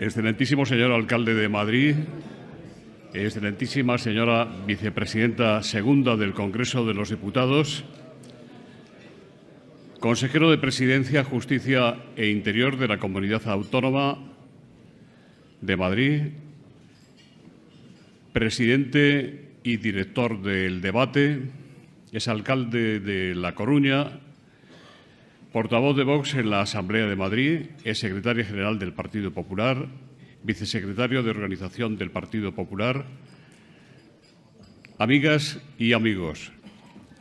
Excelentísimo señor alcalde de Madrid, excelentísima señora vicepresidenta segunda del Congreso de los Diputados, consejero de Presidencia, Justicia e Interior de la Comunidad Autónoma de Madrid, presidente y director del Debate, exalcalde de La Coruña, portavoz de Vox en la Asamblea de Madrid, exsecretaria general del Partido Popular, vicesecretario de Organización del Partido Popular, amigas y amigos.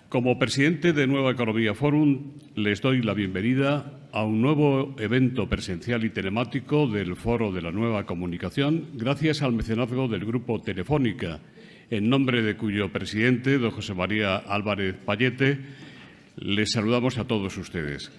Como presidente de Nueva Economía Forum, les doy la bienvenida a un nuevo evento presencial y telemático del Foro de la Nueva Comunicación, gracias al mecenazgo del Grupo Telefónica, en nombre de cuyo presidente, don José María Álvarez Payete, les saludamos a todos ustedes.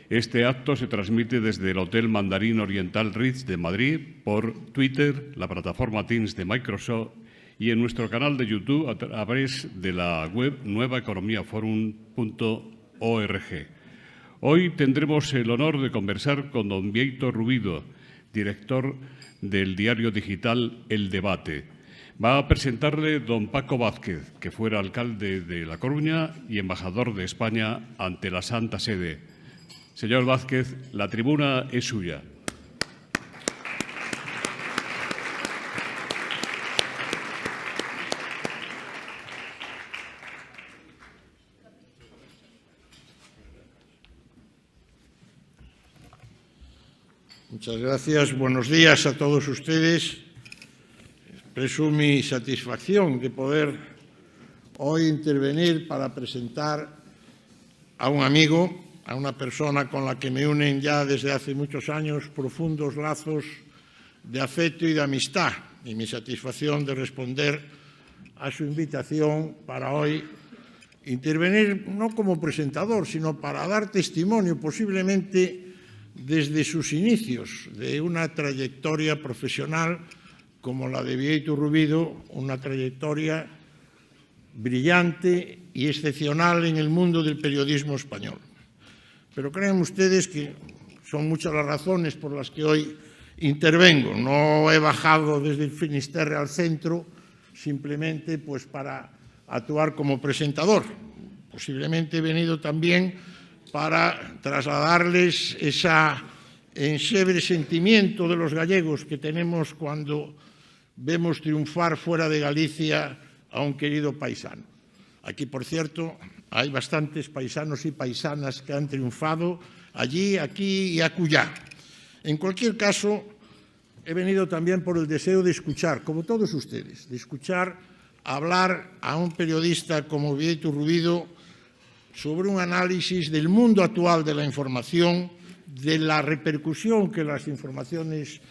Este acto se transmite desde el Hotel Mandarín Oriental Ritz de Madrid por Twitter, la plataforma Teams de Microsoft y en nuestro canal de YouTube a través de la web nuevaeconomiaforum.org. Hoy tendremos el honor de conversar con don Bieito Rubido, director del diario digital El Debate. Va a presentarle don Paco Vázquez, que fuera alcalde de La Coruña y embajador de España ante la Santa Sede. Señor Vázquez, la tribuna es suya. Muchas gracias. Buenos días a todos ustedes. Expreso mi satisfacción de poder hoy intervenir para presentar a un amigo, a una persona con la que me unen ya desde hace muchos años profundos lazos de afecto y de amistad, y mi satisfacción de responder a su invitación para hoy intervenir no como presentador, sino para dar testimonio posiblemente desde sus inicios de una trayectoria profesional como la de Bieito Rubido, una trayectoria brillante y excepcional en el mundo del periodismo español. Pero crean ustedes que son muchas las razones por las que hoy intervengo. No he bajado desde el Finisterre al centro simplemente pues para actuar como presentador. Posiblemente he venido también para trasladarles ese enxebre sentimiento de los gallegos que tenemos cuando vemos triunfar fuera de Galicia a un querido paisano. Aquí, por cierto, hay bastantes paisanos y paisanas que han triunfado allí, aquí y acullá. En cualquier caso, he venido también por el deseo de escuchar, como todos ustedes, de escuchar hablar a un periodista como Bieito Rubido sobre un análisis del mundo actual de la información, de la repercusión que las informaciones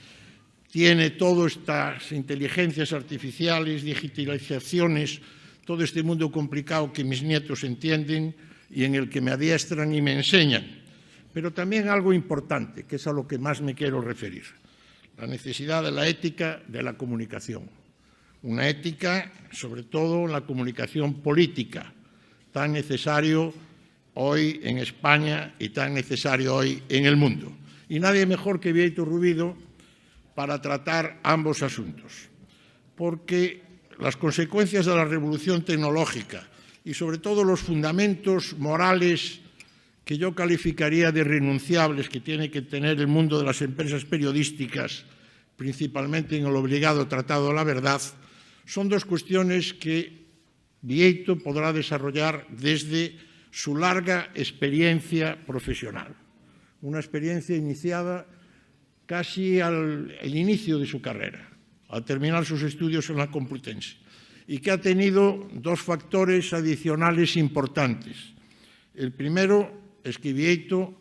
tiene todas estas inteligencias artificiales, digitalizaciones, todo este mundo complicado que mis nietos entienden y en el que me adiestran y me enseñan. Pero también algo importante, que es a lo que más me quiero referir, la necesidad de la ética de la comunicación. Una ética, sobre todo, en la comunicación política, tan necesario hoy en España y tan necesario hoy en el mundo. Y nadie mejor que Bieito Rubido para tratar ambos asuntos, porque las consecuencias de la revolución tecnológica y sobre todo los fundamentos morales que yo calificaría de irrenunciables que tiene que tener el mundo de las empresas periodísticas, principalmente en el obligado tratado de la verdad, son dos cuestiones que Bieito podrá desarrollar desde su larga experiencia profesional, una experiencia iniciada casi al inicio de su carrera, al terminar sus estudios en la Complutense, y que ha tenido dos factores adicionales importantes. El primero es que Bieito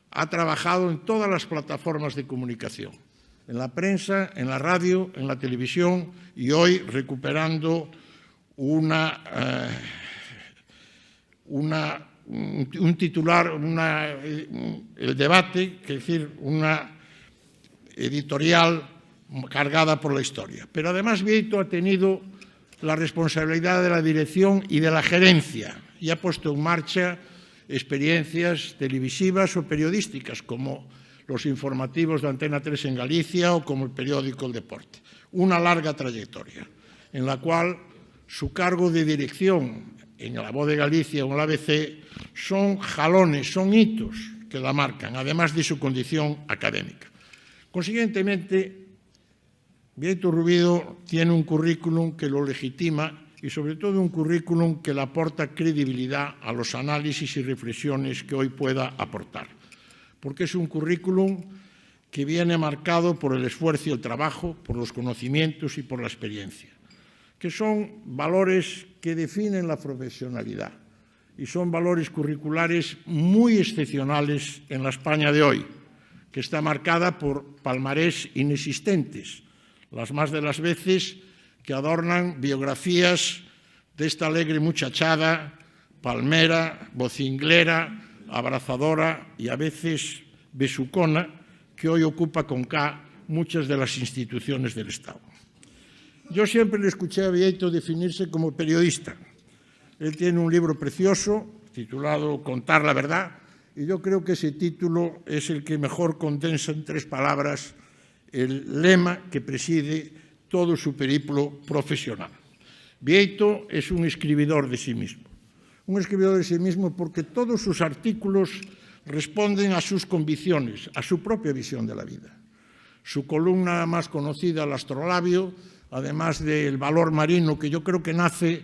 ha trabajado en todas las plataformas de comunicación, en la prensa, en la radio, en la televisión, y hoy recuperando un titular, El Debate, es decir, una editorial cargada por la historia. Pero además Bieito ha tenido la responsabilidad de la dirección y de la gerencia y ha puesto en marcha experiencias televisivas o periodísticas como los informativos de Antena 3 en Galicia o como el periódico El Deporte. Una larga trayectoria en la cual su cargo de dirección en La Voz de Galicia o en la ABC son jalones, son hitos que la marcan, además de su condición académica. Consiguientemente, Bieito Rubido tiene un currículum que lo legitima y sobre todo un currículum que le aporta credibilidad a los análisis y reflexiones que hoy pueda aportar. Porque es un currículum que viene marcado por el esfuerzo y el trabajo, por los conocimientos y por la experiencia, que son valores que definen la profesionalidad y son valores curriculares muy excepcionales en la España de hoy, que está marcada por palmarés inexistentes, las más de las veces que adornan biografías de esta alegre muchachada, palmera, vocinglera, abrazadora y a veces besucona, que hoy ocupa con K muchas de las instituciones del Estado. Yo siempre le escuché a Bieito definirse como periodista. Él tiene un libro precioso titulado Contar la verdad, y yo creo que ese título es el que mejor condensa en 3 palabras el lema que preside todo su periplo profesional. Bieito es un escribidor de sí mismo. Un escribidor de sí mismo porque todos sus artículos responden a sus convicciones, a su propia visión de la vida. Su columna más conocida, El Astrolabio, además del valor marino, que yo creo que nace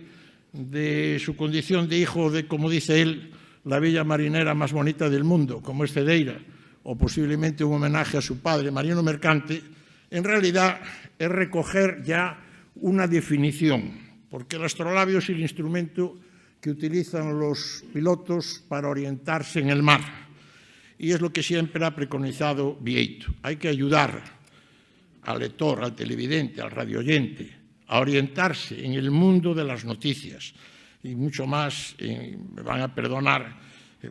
de su condición de hijo de, como dice él, la villa marinera más bonita del mundo, como es Cedeira, o posiblemente un homenaje a su padre, marino mercante, en realidad es recoger ya una definición, porque el astrolabio es el instrumento que utilizan los pilotos para orientarse en el mar, y es lo que siempre ha preconizado Bieito. Hay que ayudar al lector, al televidente, al radioyente, a orientarse en el mundo de las noticias, y mucho más, me van a perdonar,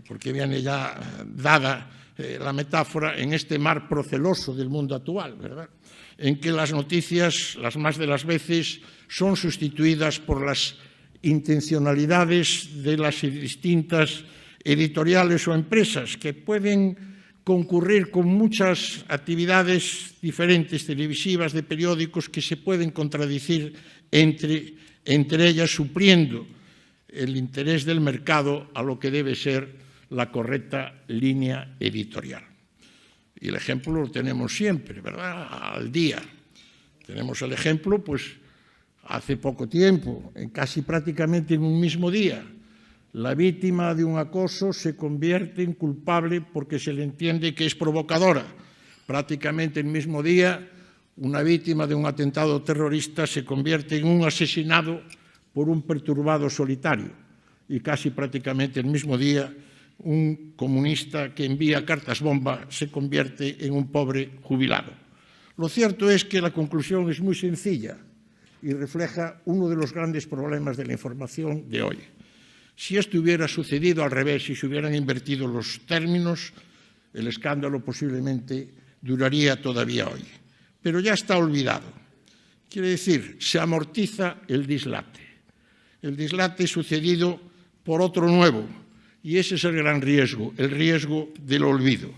porque viene ya dada la metáfora, en este mar proceloso del mundo actual, ¿verdad?, en que las noticias, las más de las veces, son sustituidas por las intencionalidades de las distintas editoriales o empresas que pueden concurrir con muchas actividades diferentes, televisivas, de periódicos, que se pueden contradecir entre ellas, supliendo el interés del mercado a lo que debe ser la correcta línea editorial. Y el ejemplo lo tenemos siempre, ¿verdad?, al día. Tenemos el ejemplo, pues, hace poco tiempo, casi prácticamente en un mismo día, la víctima de un acoso se convierte en culpable porque se le entiende que es provocadora. Prácticamente el mismo día, una víctima de un atentado terrorista se convierte en un asesinado por un perturbado solitario. Y casi prácticamente el mismo día, un comunista que envía cartas bomba se convierte en un pobre jubilado. Lo cierto es que la conclusión es muy sencilla y refleja uno de los grandes problemas de la información de hoy. Si esto hubiera sucedido al revés, si se hubieran invertido los términos, el escándalo posiblemente duraría todavía hoy. Pero ya está olvidado. Quiere decir, se amortiza el dislate. El dislate sucedido por otro nuevo, y ese es el gran riesgo, el riesgo del olvido.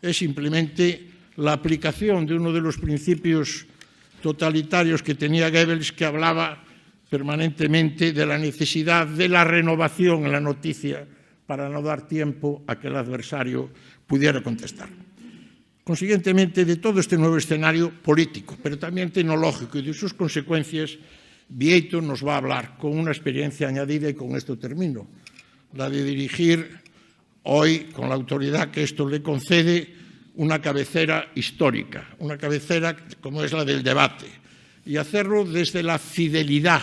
Es simplemente la aplicación de uno de los principios totalitarios que tenía Goebbels, que hablaba permanentemente de la necesidad de la renovación en la noticia para no dar tiempo a que el adversario pudiera contestar. Consiguientemente, de todo este nuevo escenario político, pero también tecnológico y de sus consecuencias, Bieito nos va a hablar con una experiencia añadida, y con esto termino, la de dirigir hoy, con la autoridad que esto le concede, una cabecera histórica, una cabecera como es la del debate, y hacerlo desde la fidelidad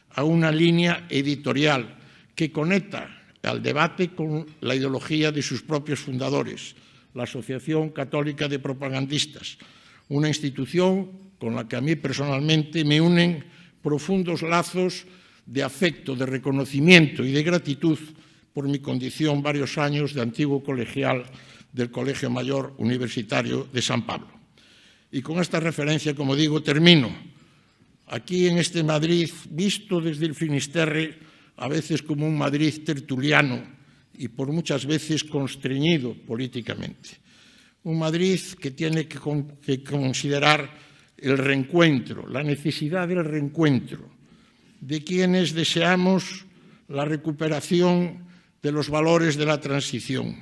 a una línea editorial que conecta al debate con la ideología de sus propios fundadores, la Asociación Católica de Propagandistas, una institución con la que a mí personalmente me unen profundos lazos de afecto, de reconocimiento y de gratitud por mi condición varios años de antiguo colegial del Colegio Mayor Universitario de San Pablo. Y con esta referencia, como digo, termino. Aquí en este Madrid, visto desde el Finisterre, a veces como un Madrid tertuliano y por muchas veces constreñido políticamente. Un Madrid que tiene que considerar el reencuentro, la necesidad del reencuentro de quienes deseamos la recuperación de los valores de la transición,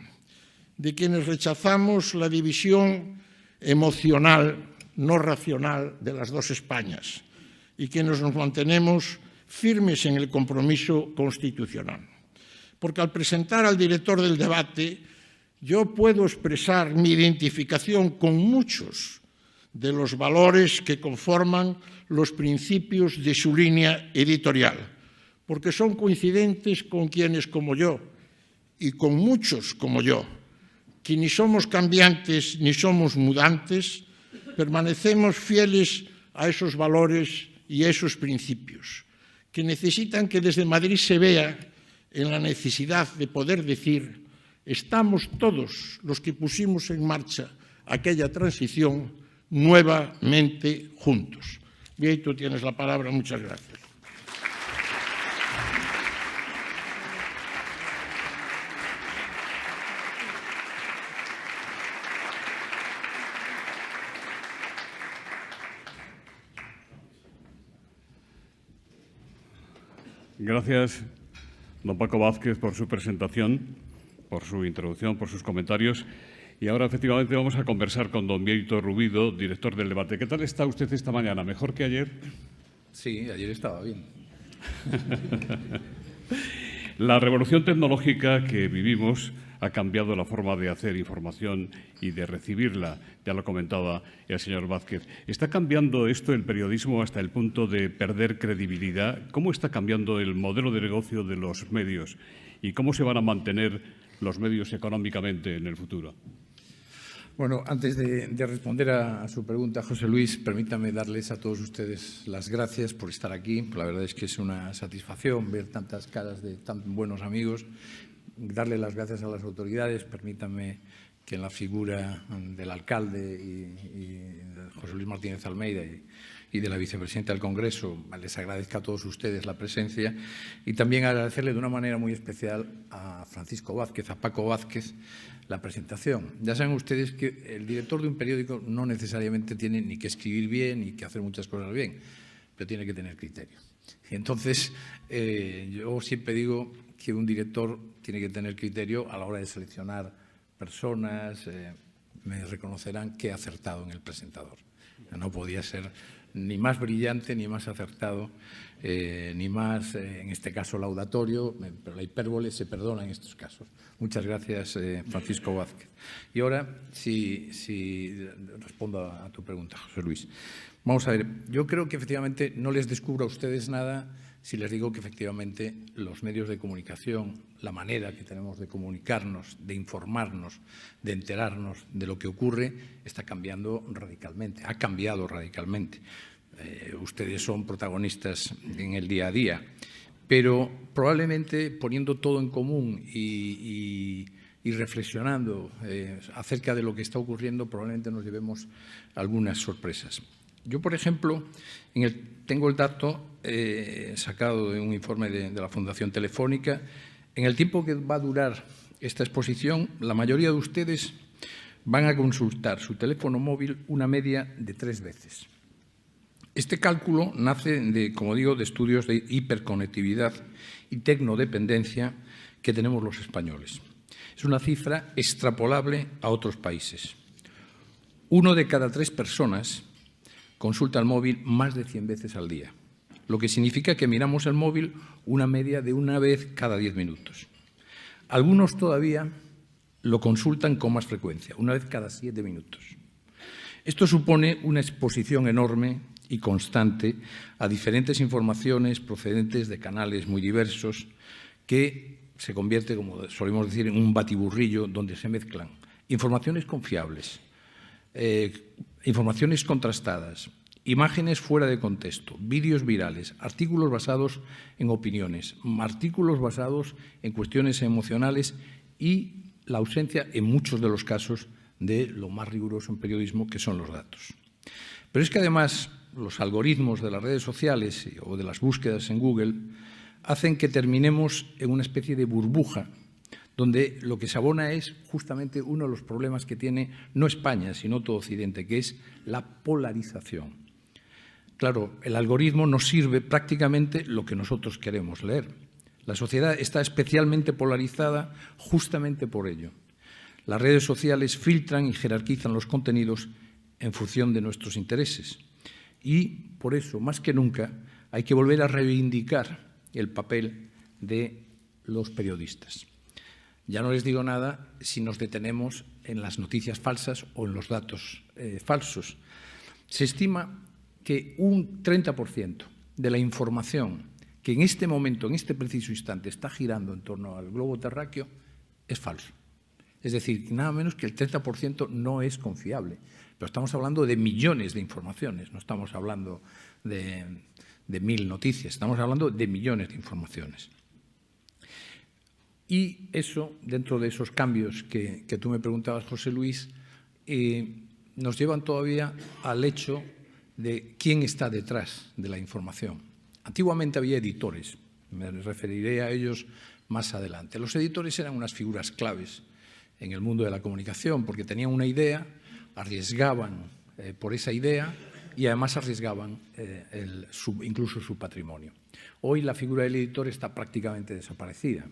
de quienes rechazamos la división emocional, no racional, de las dos Españas y quienes nos mantenemos firmes en el compromiso constitucional. Porque al presentar al director del debate, yo puedo expresar mi identificación con muchos de los valores que conforman los principios de su línea editorial, porque son coincidentes con quienes como yo y con muchos como yo, que ni somos cambiantes ni somos mudantes, permanecemos fieles a esos valores y a esos principios, que necesitan que desde Madrid se vea en la necesidad de poder decir: estamos todos los que pusimos en marcha aquella transición nuevamente juntos. Bien, tú tienes la palabra. Muchas gracias. Gracias, don Paco Vázquez, por su presentación, por su introducción, por sus comentarios. Y ahora, efectivamente, vamos a conversar con don Bieito Rubido, director del debate. ¿Qué tal está usted esta mañana? ¿Mejor que ayer? Sí, ayer estaba bien. La revolución tecnológica que vivimos ha cambiado la forma de hacer información y de recibirla. Ya lo comentaba el señor Vázquez. ¿Está cambiando esto el periodismo hasta el punto de perder credibilidad? ¿Cómo está cambiando el modelo de negocio de los medios? ¿Y cómo se van a mantener los medios económicamente en el futuro? Bueno, antes de responder a su pregunta, José Luis, permítame darles a todos ustedes las gracias por estar aquí. La verdad es que es una satisfacción ver tantas caras de tan buenos amigos. Darle las gracias a las autoridades. Permítanme que en la figura del alcalde y de José Luis Martínez Almeida y de la vicepresidenta del Congreso, les agradezca a todos ustedes la presencia y también agradecerle de una manera muy especial a Francisco Vázquez, a Paco Vázquez, la presentación. Ya saben ustedes que el director de un periódico no necesariamente tiene ni que escribir bien ni que hacer muchas cosas bien, pero tiene que tener criterio. Entonces, yo siempre digo que un director tiene que tener criterio a la hora de seleccionar personas. Me reconocerán que he acertado en el presentador. No podía ser ni más brillante, ni más acertado, ni más, en este caso, laudatorio, pero la hipérbole se perdona en estos casos. Muchas gracias, Francisco Vázquez. Y ahora, si respondo a tu pregunta, José Luis. Vamos a ver, yo creo que efectivamente no les descubro a ustedes nada si les digo que efectivamente los medios de comunicación, la manera que tenemos de comunicarnos, de informarnos, de enterarnos de lo que ocurre, está cambiando radicalmente, ha cambiado radicalmente. Ustedes son protagonistas en el día a día, pero probablemente poniendo todo en común y reflexionando acerca de lo que está ocurriendo, probablemente nos llevemos algunas sorpresas. Yo, por ejemplo, tengo el dato sacado de un informe de la Fundación Telefónica. En el tiempo que va a durar esta exposición, la mayoría de ustedes van a consultar su teléfono móvil una media de 3 veces. Este cálculo nace como digo, de estudios de hiperconectividad y tecnodependencia que tenemos los españoles. Es una cifra extrapolable a otros países. 1 de cada 3 personas consulta el móvil más de 100 veces al día, lo que significa que miramos el móvil una media de 1 vez cada 10 minutos. Algunos todavía lo consultan con más frecuencia, 1 vez cada 7 minutos. Esto supone una exposición enorme y constante a diferentes informaciones procedentes de canales muy diversos que se convierte, como solemos decir, en un batiburrillo donde se mezclan informaciones confiables, informaciones contrastadas, imágenes fuera de contexto, vídeos virales, artículos basados en opiniones, artículos basados en cuestiones emocionales y la ausencia, en muchos de los casos, de lo más riguroso en periodismo, que son los datos. Pero es que además los algoritmos de las redes sociales o de las búsquedas en Google hacen que terminemos en una especie de burbuja donde lo que se abona es justamente uno de los problemas que tiene no España, sino todo Occidente, que es la polarización. Claro, el algoritmo nos sirve prácticamente lo que nosotros queremos leer. La sociedad está especialmente polarizada justamente por ello. Las redes sociales filtran y jerarquizan los contenidos en función de nuestros intereses. Y por eso, más que nunca, hay que volver a reivindicar el papel de los periodistas. Ya no les digo nada si nos detenemos en las noticias falsas o en los datos falsos. Se estima que un 30% de la información que en este momento, en este preciso instante, está girando en torno al globo terráqueo es falso. Es decir, nada menos que el 30% no es confiable. Pero estamos hablando de millones de informaciones, no estamos hablando de 1000 noticias, estamos hablando de millones de informaciones. Y eso, dentro de esos cambios que tú me preguntabas, José Luis, nos llevan todavía al hecho de quién está detrás de la información. Antiguamente había editores, me referiré a ellos más adelante. Los editores eran unas figuras claves en el mundo de la comunicación porque tenían una idea, arriesgaban por esa idea y además arriesgaban incluso su patrimonio. Hoy la figura del editor está prácticamente desaparecida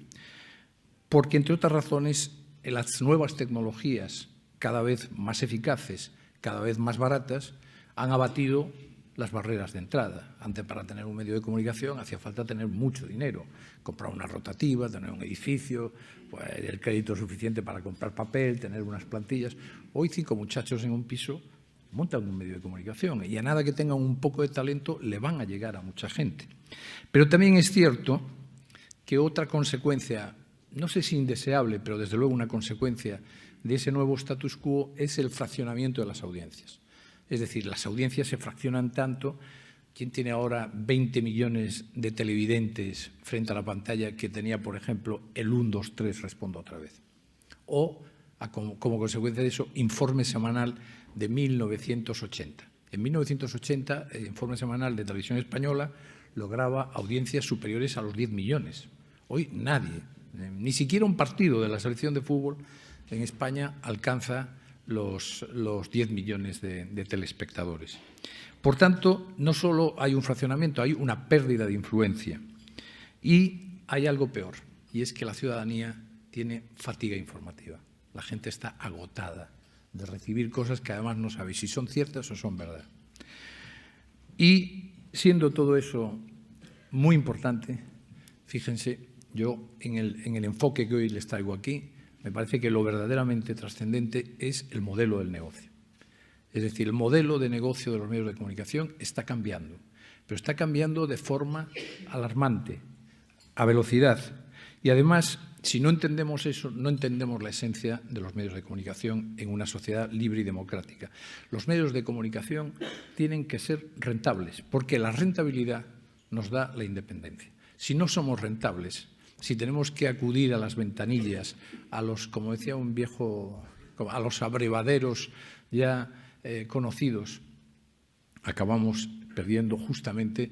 porque, entre otras razones, las nuevas tecnologías, cada vez más eficaces, cada vez más baratas, han abatido las barreras de entrada. Antes, para tener un medio de comunicación hacía falta tener mucho dinero, comprar una rotativa, tener un edificio, pues, el crédito suficiente para comprar papel, tener unas plantillas. Hoy 5 muchachos en un piso montan un medio de comunicación y a nada que tengan un poco de talento le van a llegar a mucha gente. Pero también es cierto que otra consecuencia, no sé si indeseable, pero desde luego una consecuencia de ese nuevo status quo es el fraccionamiento de las audiencias. Es decir, las audiencias se fraccionan tanto. ¿Quién tiene ahora 20 millones de televidentes frente a la pantalla que tenía, por ejemplo, el 1, 2, 3, respondo otra vez? O, como consecuencia de eso, Informe Semanal de 1980. En 1980, el Informe Semanal de Televisión Española lograba audiencias superiores a los 10 millones. Hoy nadie, ni siquiera un partido de la selección de fútbol en España alcanza los 10 millones de telespectadores. Por tanto, no solo hay un fraccionamiento, hay una pérdida de influencia. Y hay algo peor, y es que la ciudadanía tiene fatiga informativa. La gente está agotada de recibir cosas que además no sabe si son ciertas o son verdad. Y siendo todo eso muy importante, fíjense, yo en el enfoque que hoy les traigo aquí, me parece que lo verdaderamente trascendente es el modelo del negocio. Es decir, el modelo de negocio de los medios de comunicación está cambiando, pero está cambiando de forma alarmante, a velocidad. Y además, si no entendemos eso, no entendemos la esencia de los medios de comunicación en una sociedad libre y democrática. Los medios de comunicación tienen que ser rentables, porque la rentabilidad nos da la independencia. Si no somos rentables, si tenemos que acudir a las ventanillas, a los, como decía un viejo, a los abrevaderos ya conocidos, acabamos perdiendo justamente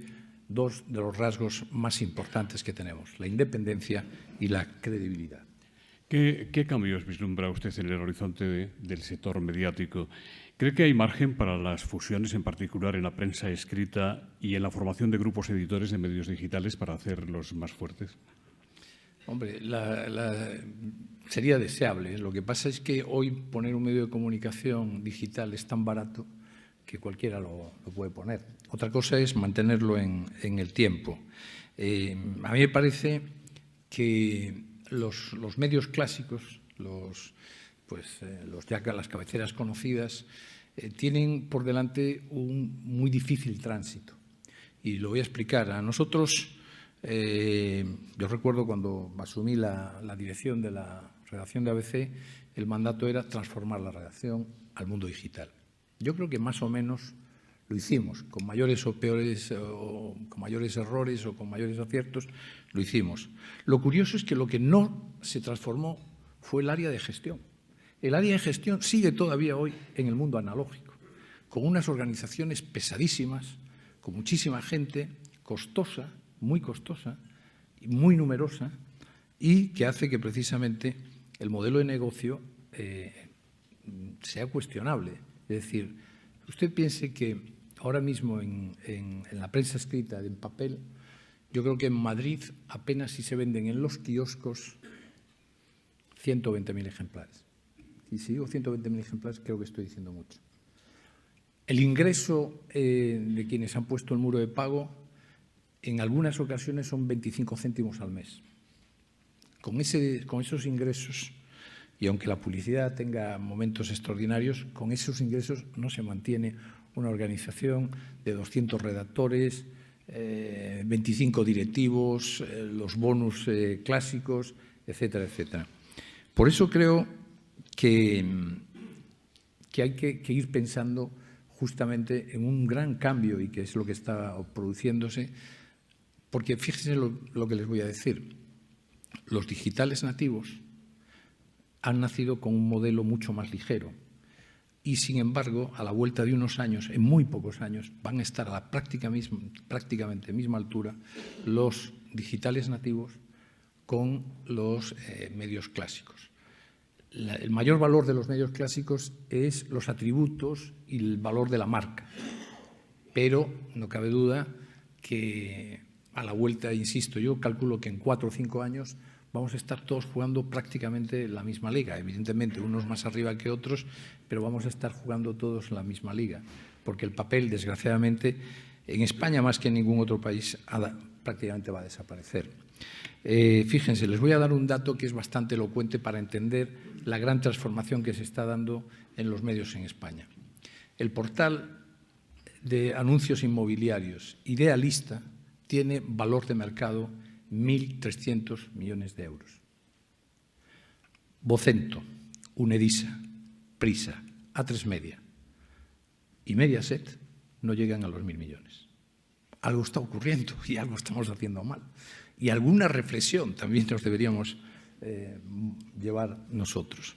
dos de los rasgos más importantes que tenemos, la independencia y la credibilidad. ¿Qué cambios vislumbra usted en el horizonte del sector mediático? ¿Cree que hay margen para las fusiones, en particular en la prensa escrita y en la formación de grupos editores de medios digitales para hacerlos más fuertes? Hombre, sería deseable. Lo que pasa es que hoy poner un medio de comunicación digital es tan barato que cualquiera lo puede poner. Otra cosa es mantenerlo en el tiempo. A mí me parece que los medios clásicos, las cabeceras conocidas, tienen por delante un muy difícil tránsito. Y lo voy a explicar. A nosotros, yo recuerdo cuando asumí la dirección de la redacción de ABC, el mandato era transformar la redacción al mundo digital. Yo creo que más o menos lo hicimos, con mayores o peores, o con mayores errores o con mayores aciertos, lo hicimos. Lo curioso es que lo que no se transformó fue el área de gestión. El área de gestión sigue todavía hoy en el mundo analógico, con unas organizaciones pesadísimas, con muchísima gente, costosa, muy costosa y muy numerosa, y que hace que precisamente el modelo de negocio sea cuestionable. Es decir, usted piense que ahora mismo en la prensa escrita, en papel, yo creo que en Madrid apenas si se venden en los kioscos 120.000 ejemplares. Y si digo 120.000 ejemplares, creo que estoy diciendo mucho. El ingreso de quienes han puesto el muro de pago en algunas ocasiones son 25 céntimos al mes. Con esos ingresos, y aunque la publicidad tenga momentos extraordinarios, con esos ingresos no se mantiene una organización de 200 redactores, 25 directivos, los bonus clásicos, etcétera, etcétera. Por eso creo que hay que ir pensando justamente en un gran cambio, y que es lo que está produciéndose, porque fíjense lo que les voy a decir. Los digitales nativos han nacido con un modelo mucho más ligero y, sin embargo, a la vuelta de unos años, en muy pocos años, van a estar a la prácticamente misma altura los digitales nativos con los medios clásicos. El mayor valor de los medios clásicos es los atributos y el valor de la marca, pero no cabe duda que a la vuelta, insisto, yo calculo que en 4 o 5 años vamos a estar todos jugando prácticamente la misma liga. Evidentemente, unos más arriba que otros, pero vamos a estar jugando todos en la misma liga, porque el papel, desgraciadamente, en España más que en ningún otro país, prácticamente va a desaparecer. Fíjense, les voy a dar un dato que es bastante elocuente para entender la gran transformación que se está dando en los medios en España. El portal de anuncios inmobiliarios Idealista tiene valor de mercado 1.300 millones de euros. Vocento, Unedisa, Prisa, A3 Media y Mediaset no llegan a los 1.000 millones. Algo está ocurriendo y algo estamos haciendo mal. Y alguna reflexión también nos deberíamos llevar nosotros.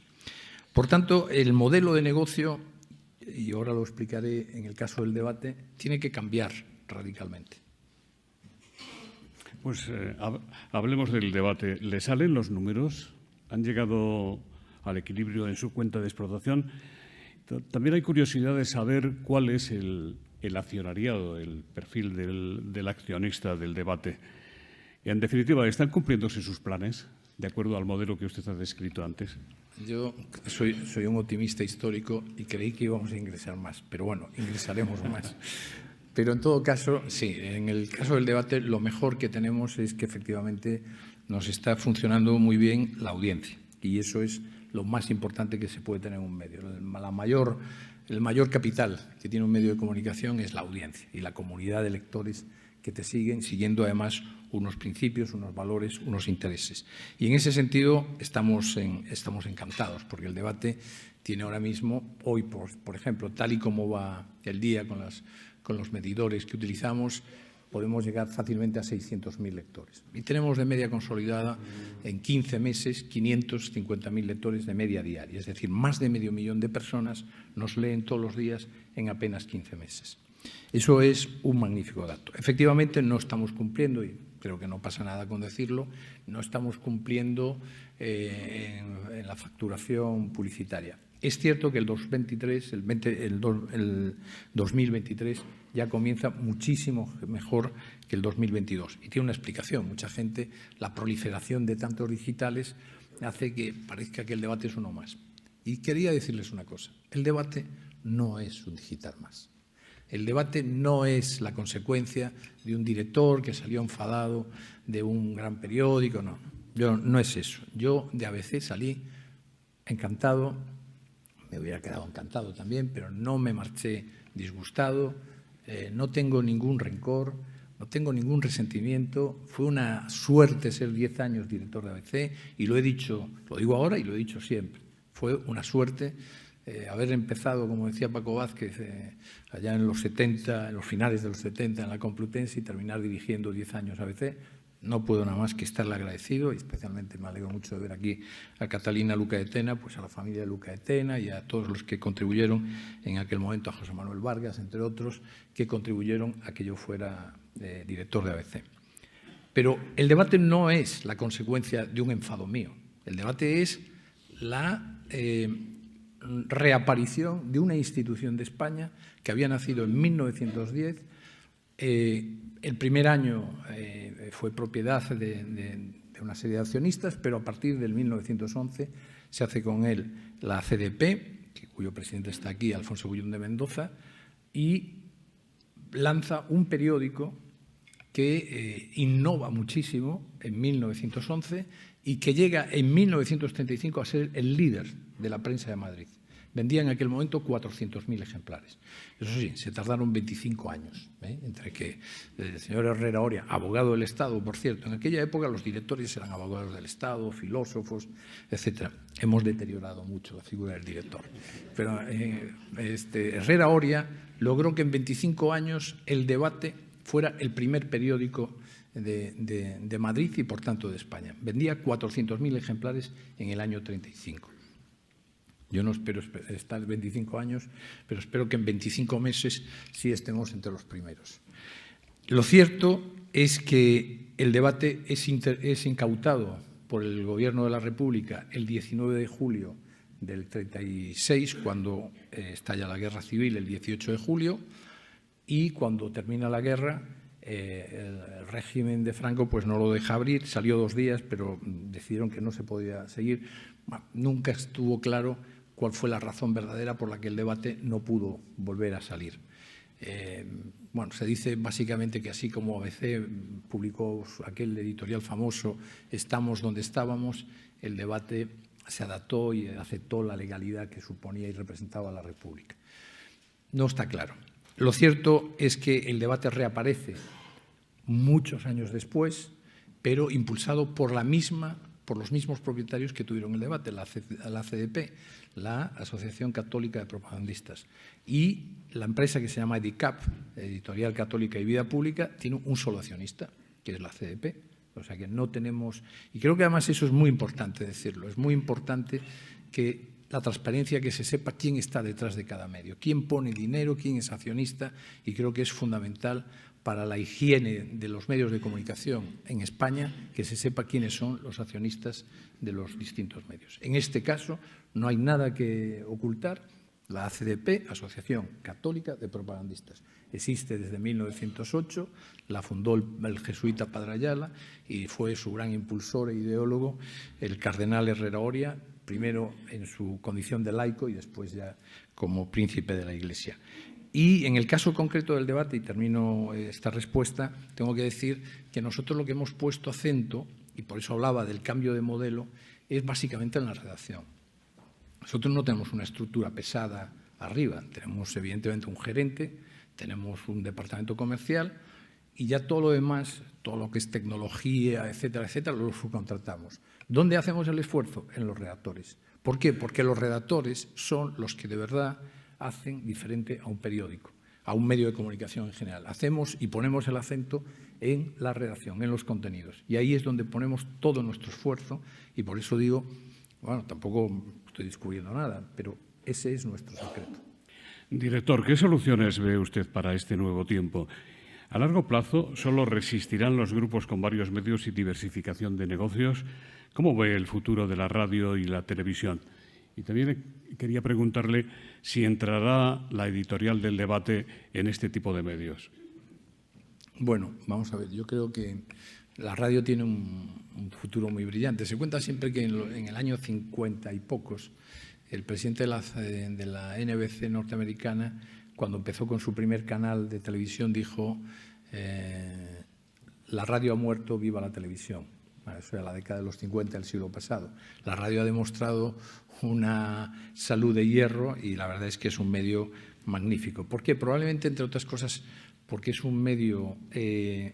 Por tanto, el modelo de negocio, y ahora lo explicaré en el caso del debate, tiene que cambiar radicalmente. Pues hablemos del debate. ¿Le salen los números? ¿Han llegado al equilibrio en su cuenta de explotación? También hay curiosidad de saber cuál es el accionariado, el perfil del accionista del debate. Y, en definitiva, ¿están cumpliéndose sus planes de acuerdo al modelo que usted ha descrito antes? Yo soy un optimista histórico y creí que íbamos a ingresar más, pero bueno, ingresaremos más. Pero en todo caso, sí, en el caso del debate lo mejor que tenemos es que efectivamente nos está funcionando muy bien la audiencia, y eso es lo más importante que se puede tener en un medio. El mayor capital que tiene un medio de comunicación es la audiencia y la comunidad de lectores que te siguen, siguiendo además unos principios, unos valores, unos intereses. Y en ese sentido estamos encantados, porque el debate tiene ahora mismo, hoy por ejemplo, tal y como va el día con los medidores que utilizamos, podemos llegar fácilmente a 600.000 lectores. Y tenemos de media consolidada en 15 meses 550.000 lectores de media diaria. Es decir, más de 500.000 de personas nos leen todos los días en apenas 15 meses. Eso es un magnífico dato. Efectivamente, no estamos cumpliendo, y creo que no pasa nada con decirlo, no estamos cumpliendo en la facturación publicitaria. Es cierto que el 2023 ya comienza muchísimo mejor que el 2022. Y tiene una explicación. Mucha gente, la proliferación de tantos digitales hace que parezca que el debate es uno más. Y quería decirles una cosa. El debate no es un digital más. El debate no es la consecuencia de un director que salió enfadado de un gran periódico. No, no es eso. Yo de ABC salí encantado. Me hubiera quedado encantado también, pero no me marché disgustado, no tengo ningún rencor, no tengo ningún resentimiento. Fue una suerte ser 10 años director de ABC y lo he dicho, lo digo ahora y lo he dicho siempre. Fue una suerte haber empezado, como decía Paco Vázquez, allá en los 70, en los finales de los 70 en la Complutense, y terminar dirigiendo 10 años ABC. No puedo nada más que estarle agradecido, y especialmente me alegro mucho de ver aquí a Catalina Luca de Tena, pues a la familia de Luca de Tena y a todos los que contribuyeron en aquel momento, a José Manuel Vargas, entre otros, que contribuyeron a que yo fuera director de ABC. Pero el debate no es la consecuencia de un enfado mío. El debate es la reaparición de una institución de España que había nacido en 1910. El primer año fue propiedad de una serie de accionistas, pero a partir del 1911 se hace con él la CDP, cuyo presidente está aquí, Alfonso Bullón de Mendoza, y lanza un periódico que innova muchísimo en 1911 y que llega en 1935 a ser el líder de la prensa de Madrid. Vendía en aquel momento 400.000 ejemplares. Eso sí, se tardaron 25 años, entre que el señor Herrera Oria, abogado del Estado, por cierto, en aquella época los directores eran abogados del Estado, filósofos, etc. Hemos deteriorado mucho la figura del director. Pero Herrera Oria logró que en 25 años el Debate fuera el primer periódico de Madrid y, por tanto, de España. Vendía 400.000 ejemplares en el año 35. Yo no espero estar 25 años, pero espero que en 25 meses sí estemos entre los primeros. Lo cierto es que el Debate es incautado por el Gobierno de la República el 19 de julio del 36, cuando estalla la Guerra Civil el 18 de julio, y cuando termina la guerra, el régimen de Franco pues no lo deja abrir. Salió 2 días, pero decidieron que no se podía seguir. Nunca estuvo claro cuál fue la razón verdadera por la que el Debate no pudo volver a salir. Se dice básicamente que así como ABC publicó aquel editorial famoso «Estamos donde estábamos», el Debate se adaptó y aceptó la legalidad que suponía y representaba la República. No está claro. Lo cierto es que el Debate reaparece muchos años después, pero impulsado por los mismos propietarios que tuvieron el Debate, la CDP, la Asociación Católica de Propagandistas. Y la empresa que se llama EDICAP, Editorial Católica y Vida Pública, tiene un solo accionista, que es la CDP. O sea que no tenemos... Y creo que además eso es muy importante decirlo. Es muy importante que la transparencia, que se sepa quién está detrás de cada medio, quién pone dinero, quién es accionista, y creo que es fundamental para la higiene de los medios de comunicación en España que se sepa quiénes son los accionistas de los distintos medios. En este caso no hay nada que ocultar. La ACDP, Asociación Católica de Propagandistas, existe desde 1908, la fundó el jesuita Padre Ayala y fue su gran impulsor e ideólogo el cardenal Herrera Oria, primero en su condición de laico y después ya como príncipe de la Iglesia. Y en el caso concreto del Debate, y termino esta respuesta, tengo que decir que nosotros lo que hemos puesto acento, y por eso hablaba del cambio de modelo, es básicamente en la redacción. Nosotros no tenemos una estructura pesada arriba, tenemos evidentemente un gerente, tenemos un departamento comercial y ya todo lo demás, todo lo que es tecnología, etcétera, etcétera, lo subcontratamos. ¿Dónde hacemos el esfuerzo? En los redactores. ¿Por qué? Porque los redactores son los que de verdad hacen diferente a un periódico, a un medio de comunicación en general. Hacemos y ponemos el acento en la redacción, en los contenidos. Y ahí es donde ponemos todo nuestro esfuerzo y por eso digo, bueno, tampoco estoy descubriendo nada, pero ese es nuestro secreto. Director, ¿qué soluciones ve usted para este nuevo tiempo? A largo plazo, ¿solo resistirán los grupos con varios medios y diversificación de negocios? ¿Cómo ve el futuro de la radio y la televisión? Y también quería preguntarle si entrará la editorial del Debate en este tipo de medios. Bueno, vamos a ver, yo creo que la radio tiene un futuro muy brillante. Se cuenta siempre que en el año 50 y pocos, el presidente de la NBC norteamericana, cuando empezó con su primer canal de televisión, dijo la radio ha muerto, viva la televisión. Bueno, eso era la década de los 50 del siglo pasado. La radio ha demostrado una salud de hierro y la verdad es que es un medio magnífico. ¿Por qué? Probablemente, entre otras cosas, porque es un medio que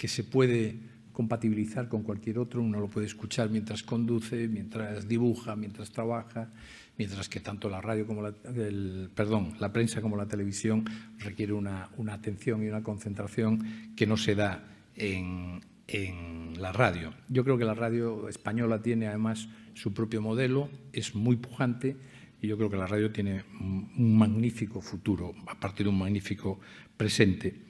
se puede compatibilizar con cualquier otro. Uno lo puede escuchar mientras conduce, mientras dibuja, mientras trabaja, mientras que tanto la radio como la prensa como la televisión requiere una atención y una concentración que no se da en la radio. Yo creo que la radio española tiene además su propio modelo, es muy pujante y yo creo que la radio tiene un magnífico futuro, aparte de un magnífico presente.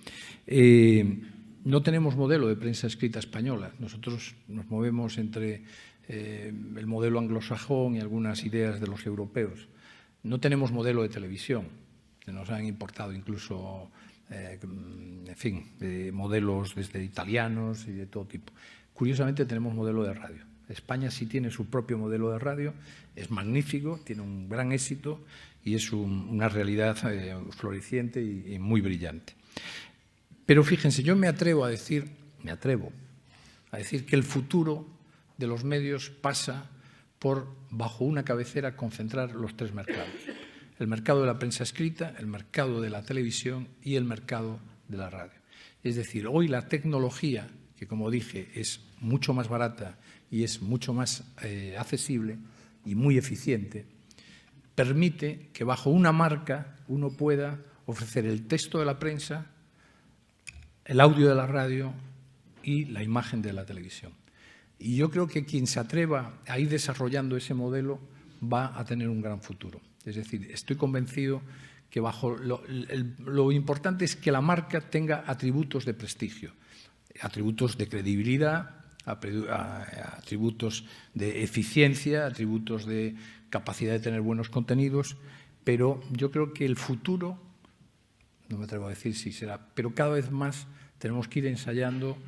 No tenemos modelo de prensa escrita española. Nosotros nos movemos entre el modelo anglosajón y algunas ideas de los europeos. No tenemos modelo de televisión. Nos han importado incluso, en fin, modelos desde italianos y de todo tipo. Curiosamente tenemos modelo de radio. España sí tiene su propio modelo de radio, es magnífico, tiene un gran éxito y es una realidad floreciente y muy brillante. Pero fíjense, yo me atrevo a decir que el futuro de los medios pasa por, bajo una cabecera, concentrar los tres mercados. El mercado de la prensa escrita, el mercado de la televisión y el mercado de la radio. Es decir, hoy la tecnología, que como dije es mucho más barata y es mucho más accesible y muy eficiente, permite que bajo una marca uno pueda ofrecer el texto de la prensa, el audio de la radio y la imagen de la televisión. Y yo creo que quien se atreva a ir desarrollando ese modelo va a tener un gran futuro. Es decir, estoy convencido que lo importante es que la marca tenga atributos de prestigio, atributos de credibilidad, atributos de eficiencia, atributos de capacidad de tener buenos contenidos, pero yo creo que el futuro, no me atrevo a decir si será, pero cada vez más tenemos que ir ensayando.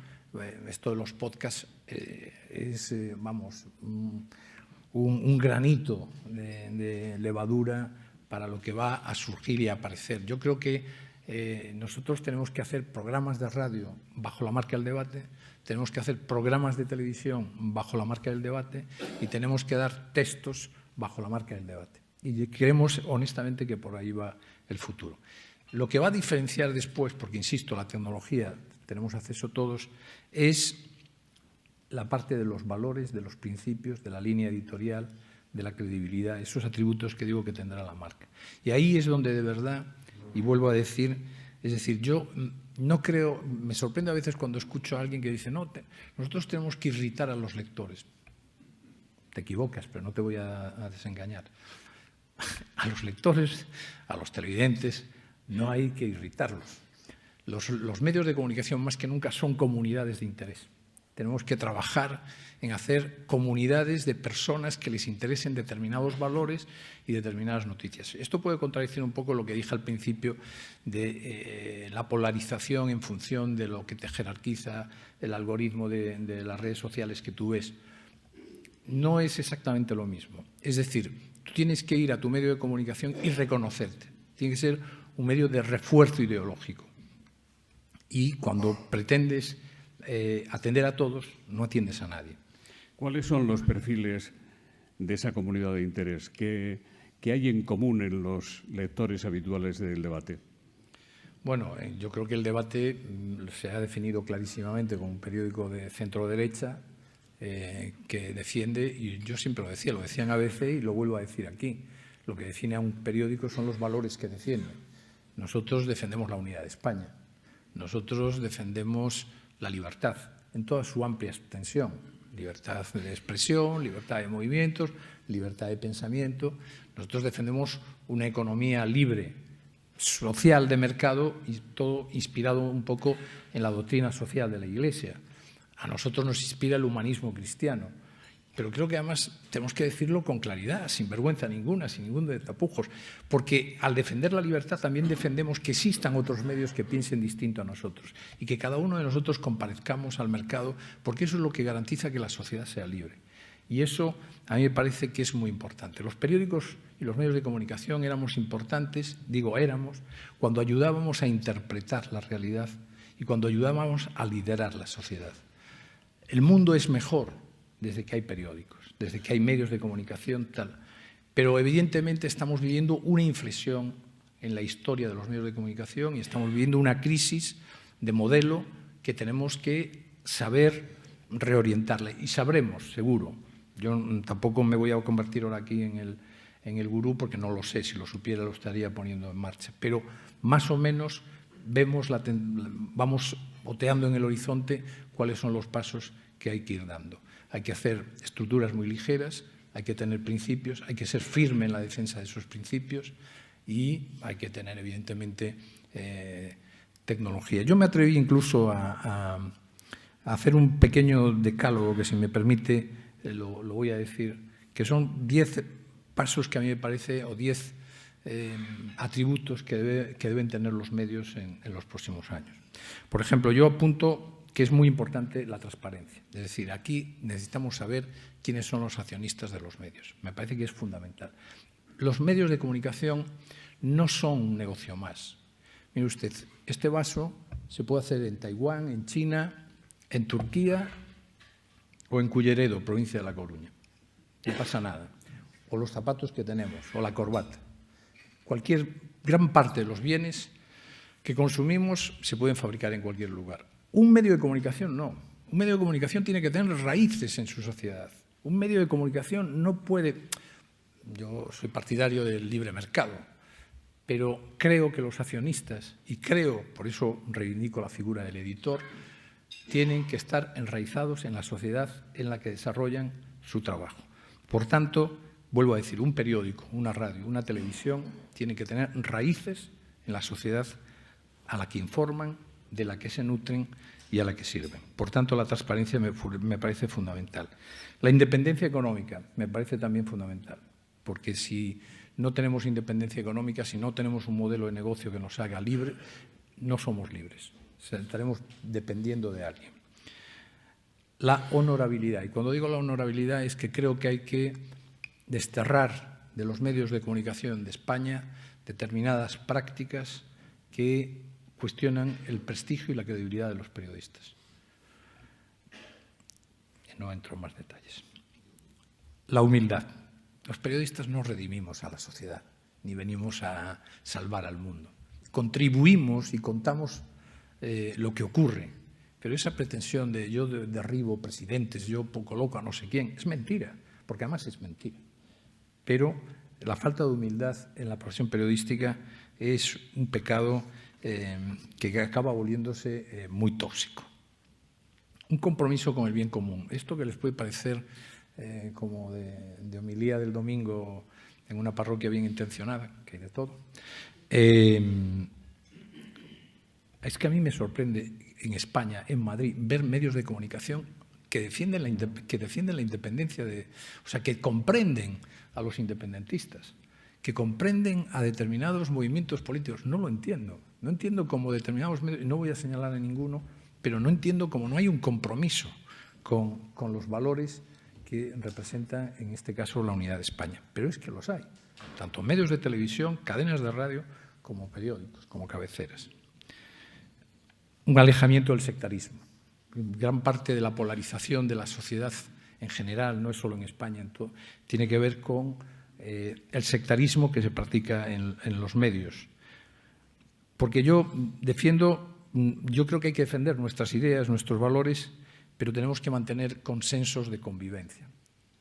Esto de los podcasts es, vamos, un granito de levadura para lo que va a surgir y a aparecer. Yo creo que nosotros tenemos que hacer programas de radio bajo la marca del debate, tenemos que hacer programas de televisión bajo la marca del debate y tenemos que dar textos bajo la marca del debate. Y creemos honestamente que por ahí va el futuro. Lo que va a diferenciar después, porque insisto, la tecnología, tenemos acceso todos, es la parte de los valores, de los principios, de la línea editorial, de la credibilidad, esos atributos que digo que tendrá la marca. Y ahí es donde de verdad, y vuelvo a decir, es decir, yo no creo, me sorprende a veces cuando escucho a alguien que dice, no, nosotros tenemos que irritar a los lectores. Te equivocas, pero no te voy a desengañar. A los lectores, a los televidentes, no hay que irritarlos. Los medios de comunicación más que nunca son comunidades de interés. Tenemos que trabajar en hacer comunidades de personas que les interesen determinados valores y determinadas noticias. Esto puede contradecir un poco lo que dije al principio de la polarización en función de lo que te jerarquiza el algoritmo de las redes sociales que tú ves. No es exactamente lo mismo. Es decir, tú tienes que ir a tu medio de comunicación y reconocerte. Tiene que ser un medio de refuerzo ideológico. Y cuando pretendes atender a todos, no atiendes a nadie. ¿Cuáles son los perfiles de esa comunidad de interés? ¿Qué hay en común en los lectores habituales del debate? Bueno, yo creo que el debate se ha definido clarísimamente como un periódico de centro-derecha que defiende, y yo siempre lo decía en ABC y lo vuelvo a decir aquí, lo que define a un periódico son los valores que defiende. Nosotros defendemos la unidad de España. Nosotros defendemos la libertad en toda su amplia extensión. Libertad de expresión, libertad de movimientos, libertad de pensamiento. Nosotros defendemos una economía libre, social de mercado y todo inspirado un poco en la doctrina social de la Iglesia. A nosotros nos inspira el humanismo cristiano. Pero creo que además tenemos que decirlo con claridad, sin vergüenza ninguna, sin ningún de tapujos, porque al defender la libertad también defendemos que existan otros medios que piensen distinto a nosotros y que cada uno de nosotros comparezcamos al mercado, porque eso es lo que garantiza que la sociedad sea libre. Y eso a mí me parece que es muy importante. Los periódicos y los medios de comunicación éramos importantes, digo éramos, cuando ayudábamos a interpretar la realidad y cuando ayudábamos a liderar la sociedad. El mundo es mejor desde que hay periódicos, desde que hay medios de comunicación, tal. Pero evidentemente estamos viviendo una inflexión en la historia de los medios de comunicación y estamos viviendo una crisis de modelo que tenemos que saber reorientarla. Y sabremos, seguro. Yo tampoco me voy a convertir ahora aquí en el gurú porque no lo sé. Si lo supiera lo estaría poniendo en marcha. Pero más o menos vamos oteando en el horizonte cuáles son los pasos que hay que ir dando. Hay que hacer estructuras muy ligeras, hay que tener principios, hay que ser firme en la defensa de esos principios y hay que tener, evidentemente, tecnología. Yo me atreví incluso a hacer un pequeño decálogo que, si me permite, lo voy a decir, que son 10 pasos que a mí me parece, o 10 atributos que deben tener los medios en los próximos años. Por ejemplo, yo apunto que es muy importante la transparencia. Es decir, aquí necesitamos saber quiénes son los accionistas de los medios. Me parece que es fundamental. Los medios de comunicación no son un negocio más. Mire usted, este vaso se puede hacer en Taiwán, en China, en Turquía o en Culleredo, provincia de La Coruña. No pasa nada. O los zapatos que tenemos, o la corbata. Gran parte de los bienes que consumimos se pueden fabricar en cualquier lugar. Un medio de comunicación no. Un medio de comunicación tiene que tener raíces en su sociedad. Un medio de comunicación no puede... Yo soy partidario del libre mercado, pero creo que los accionistas, y por eso reivindico la figura del editor, tienen que estar enraizados en la sociedad en la que desarrollan su trabajo. Por tanto, vuelvo a decir, un periódico, una radio, una televisión tienen que tener raíces en la sociedad a la que informan, de la que se nutren y a la que sirven. Por tanto, la transparencia me parece fundamental. La independencia económica me parece también fundamental, porque si no tenemos independencia económica, si no tenemos un modelo de negocio que nos haga libre, no somos libres. Estaremos dependiendo de alguien. La honorabilidad. Y cuando digo la honorabilidad es que creo que hay que desterrar de los medios de comunicación de España determinadas prácticas que cuestionan el prestigio y la credibilidad de los periodistas. No entro en más detalles. La humildad. Los periodistas no redimimos a la sociedad, ni venimos a salvar al mundo. Contribuimos y contamos lo que ocurre, pero esa pretensión de yo derribo presidentes, yo coloco a no sé quién, es mentira, porque además es mentira. Pero la falta de humildad en la profesión periodística es un pecado que acaba volviéndose muy tóxico. Un compromiso con el bien común. Esto que les puede parecer como de homilía del domingo en una parroquia bien intencionada, que hay de todo. Es que a mí me sorprende en España, en Madrid, ver medios de comunicación que defienden la independencia, o sea, que comprenden a los independentistas, que comprenden a determinados movimientos políticos. No lo entiendo. No entiendo cómo determinados medios, y no voy a señalar a ninguno, pero no entiendo cómo no hay un compromiso con los valores que representa, en este caso, la unidad de España. Pero es que los hay, tanto medios de televisión, cadenas de radio, como periódicos, como cabeceras. Un alejamiento del sectarismo. Gran parte de la polarización de la sociedad en general, no es solo en España, tiene que ver con el sectarismo que se practica en los medios. Porque yo creo que hay que defender nuestras ideas, nuestros valores, pero tenemos que mantener consensos de convivencia.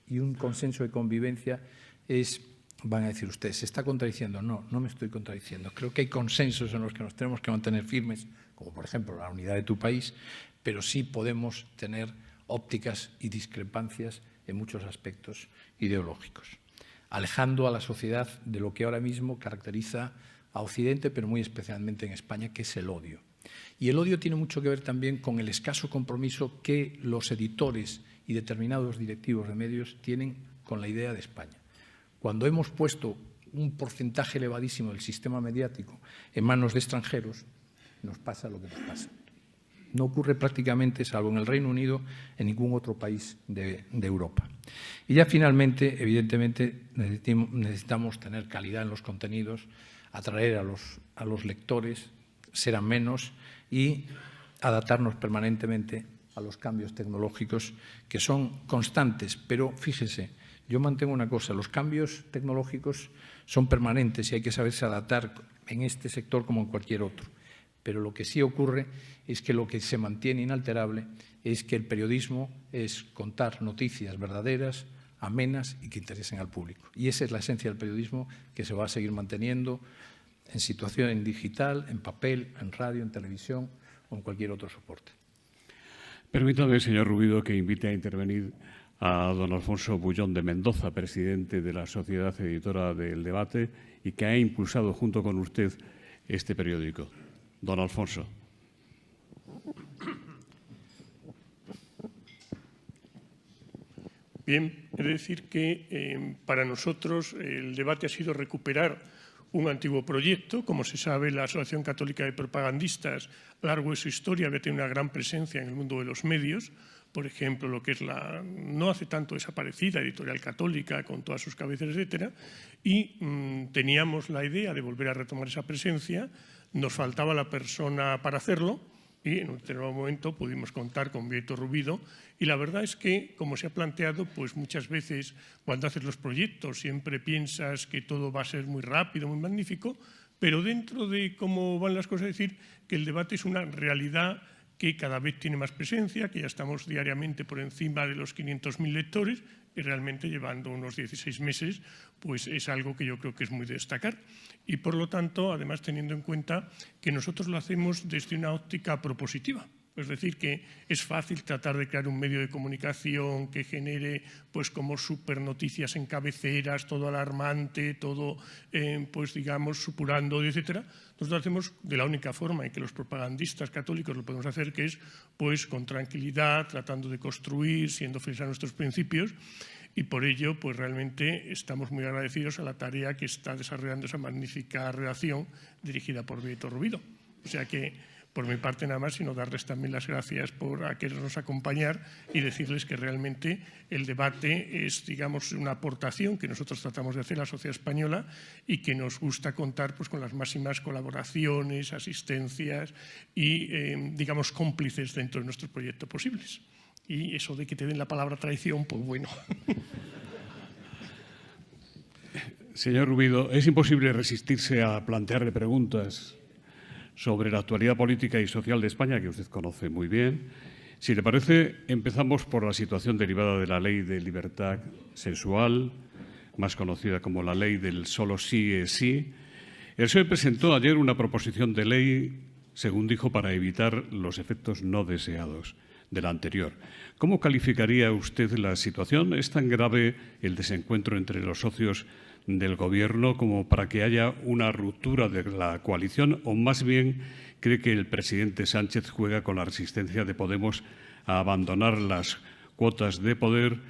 Y un consenso de convivencia es, van a decir ustedes, ¿se está contradiciendo? No, no me estoy contradiciendo. Creo que hay consensos en los que nos tenemos que mantener firmes, como por ejemplo la unidad de tu país, pero sí podemos tener ópticas y discrepancias en muchos aspectos ideológicos, alejando a la sociedad de lo que ahora mismo caracteriza a Occidente, pero muy especialmente en España, que es el odio. Y el odio tiene mucho que ver también con el escaso compromiso que los editores y determinados directivos de medios tienen con la idea de España. Cuando hemos puesto un porcentaje elevadísimo del sistema mediático en manos de extranjeros, nos pasa lo que nos pasa. No ocurre prácticamente, salvo en el Reino Unido, en ningún otro país de Europa. Y ya finalmente, evidentemente, necesitamos tener calidad en los contenidos, atraer a los lectores, ser amenos y adaptarnos permanentemente a los cambios tecnológicos que son constantes. Pero fíjese, yo mantengo una cosa, los cambios tecnológicos son permanentes y hay que saberse adaptar en este sector como en cualquier otro. Pero lo que sí ocurre es que lo que se mantiene inalterable es que el periodismo es contar noticias verdaderas, amenas y que interesen al público. Y esa es la esencia del periodismo que se va a seguir manteniendo en situación en digital, en papel, en radio, en televisión o en cualquier otro soporte. Permítame, señor Rubido, que invite a intervenir a don Alfonso Bullón de Mendoza, presidente de la Sociedad Editora del Debate y que ha impulsado junto con usted este periódico. Don Alfonso. Bien, es decir que para nosotros el debate ha sido recuperar un antiguo proyecto. Como se sabe, la Asociación Católica de Propagandistas, a lo largo de su historia, había tenido una gran presencia en el mundo de los medios. Por ejemplo, lo que es la no hace tanto desaparecida Editorial Católica, con todas sus cabeceras, etcétera, y teníamos la idea de volver a retomar esa presencia. Nos faltaba la persona para hacerlo, y en un determinado momento pudimos contar con Bieito Rubido, y la verdad es que, como se ha planteado, pues muchas veces cuando haces los proyectos siempre piensas que todo va a ser muy rápido, muy magnífico, pero dentro de cómo van las cosas, decir que el debate es una realidad que cada vez tiene más presencia, que ya estamos diariamente por encima de los 500.000 lectores, y realmente llevando unos 16 meses, pues es algo que yo creo que es muy de destacar. Y por lo tanto, además teniendo en cuenta que nosotros lo hacemos desde una óptica propositiva. Es decir, que es fácil tratar de crear un medio de comunicación que genere, pues, como super noticias en cabeceras, todo alarmante, todo, pues, digamos, supurando, etcétera. Nosotros lo hacemos de la única forma en que los propagandistas católicos lo podemos hacer, que es, pues, con tranquilidad, tratando de construir, siendo fieles a nuestros principios. Y por ello, pues realmente estamos muy agradecidos a la tarea que está desarrollando esa magnífica redacción dirigida por Bieito Rubido. O sea que, por mi parte nada más, sino darles también las gracias por querernos acompañar y decirles que realmente el debate es, digamos, una aportación que nosotros tratamos de hacer a la sociedad española y que nos gusta contar, pues, con las máximas colaboraciones, asistencias y, digamos, cómplices dentro de nuestro proyecto posibles. Y eso de que te den la palabra traición, pues bueno. Señor Rubido, es imposible resistirse a plantearle preguntas sobre la actualidad política y social de España, que usted conoce muy bien. Si le parece, empezamos por la situación derivada de la Ley de Libertad Sexual, más conocida como la Ley del solo sí es sí. El PSOE presentó ayer una proposición de ley, según dijo, para evitar los efectos no deseados de la anterior. ¿Cómo calificaría usted la situación? ¿Es tan grave el desencuentro entre los socios del Gobierno como para que haya una ruptura de la coalición, o más bien cree que el presidente Sánchez juega con la resistencia de Podemos a abandonar las cuotas de poder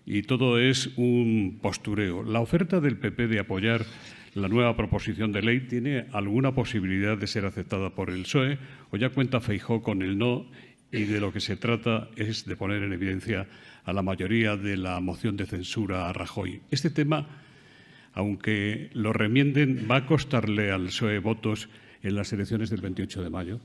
y todo es un postureo? ¿La oferta del PP de apoyar la nueva proposición de ley tiene alguna posibilidad de ser aceptada por el PSOE o ya cuenta Feijóo con el no y de lo que se trata es de poner en evidencia a la mayoría de la moción de censura a Rajoy? Este tema, aunque lo remienden, ¿va a costarle al PSOE votos en las elecciones del 28 de mayo?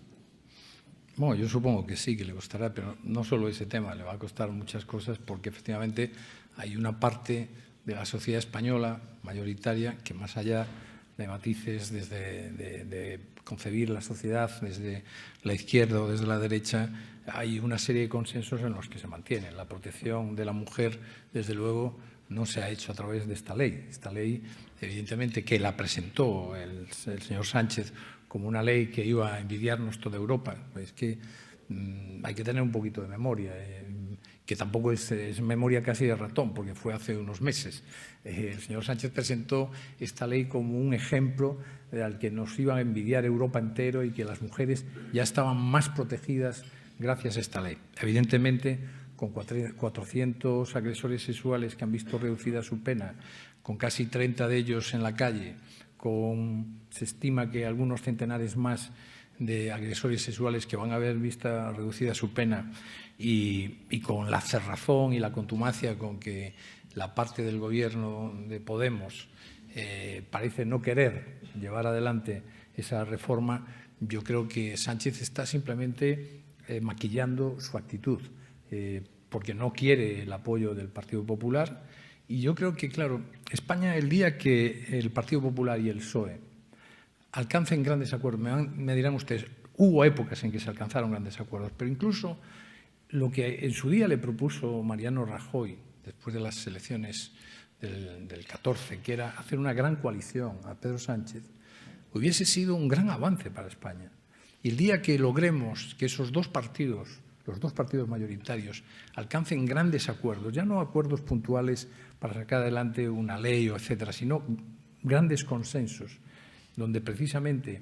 Bueno, yo supongo que sí, que le costará, pero no solo ese tema, le va a costar muchas cosas porque efectivamente hay una parte de la sociedad española mayoritaria que, más allá de matices de concebir la sociedad desde la izquierda o desde la derecha, hay una serie de consensos en los que se mantiene. La protección de la mujer, desde luego, no se ha hecho a través de esta ley. Esta ley, evidentemente, que la presentó el señor Sánchez como una ley que iba a envidiarnos toda Europa. Es que hay que tener un poquito de memoria, que tampoco es memoria casi de ratón, porque fue hace unos meses. El señor Sánchez presentó esta ley como un ejemplo al que nos iba a envidiar Europa entero y que las mujeres ya estaban más protegidas gracias a esta ley. Evidentemente, con 400 agresores sexuales que han visto reducida su pena, con casi 30 de ellos en la calle, se estima que algunos centenares más de agresores sexuales que van a ver vista reducida su pena y con la cerrazón y la contumacia con que la parte del Gobierno de Podemos parece no querer llevar adelante esa reforma, yo creo que Sánchez está simplemente maquillando su actitud, porque no quiere el apoyo del Partido Popular. Y yo creo que, claro, España, el día que el Partido Popular y el PSOE alcancen grandes acuerdos, me dirán ustedes, hubo épocas en que se alcanzaron grandes acuerdos, pero incluso lo que en su día le propuso Mariano Rajoy, después de las elecciones del 14, que era hacer una gran coalición a Pedro Sánchez, hubiese sido un gran avance para España. Y el día que logremos que esos dos partidos, los dos partidos mayoritarios, alcancen grandes acuerdos, ya no acuerdos puntuales para sacar adelante una ley o etcétera, sino grandes consensos, donde precisamente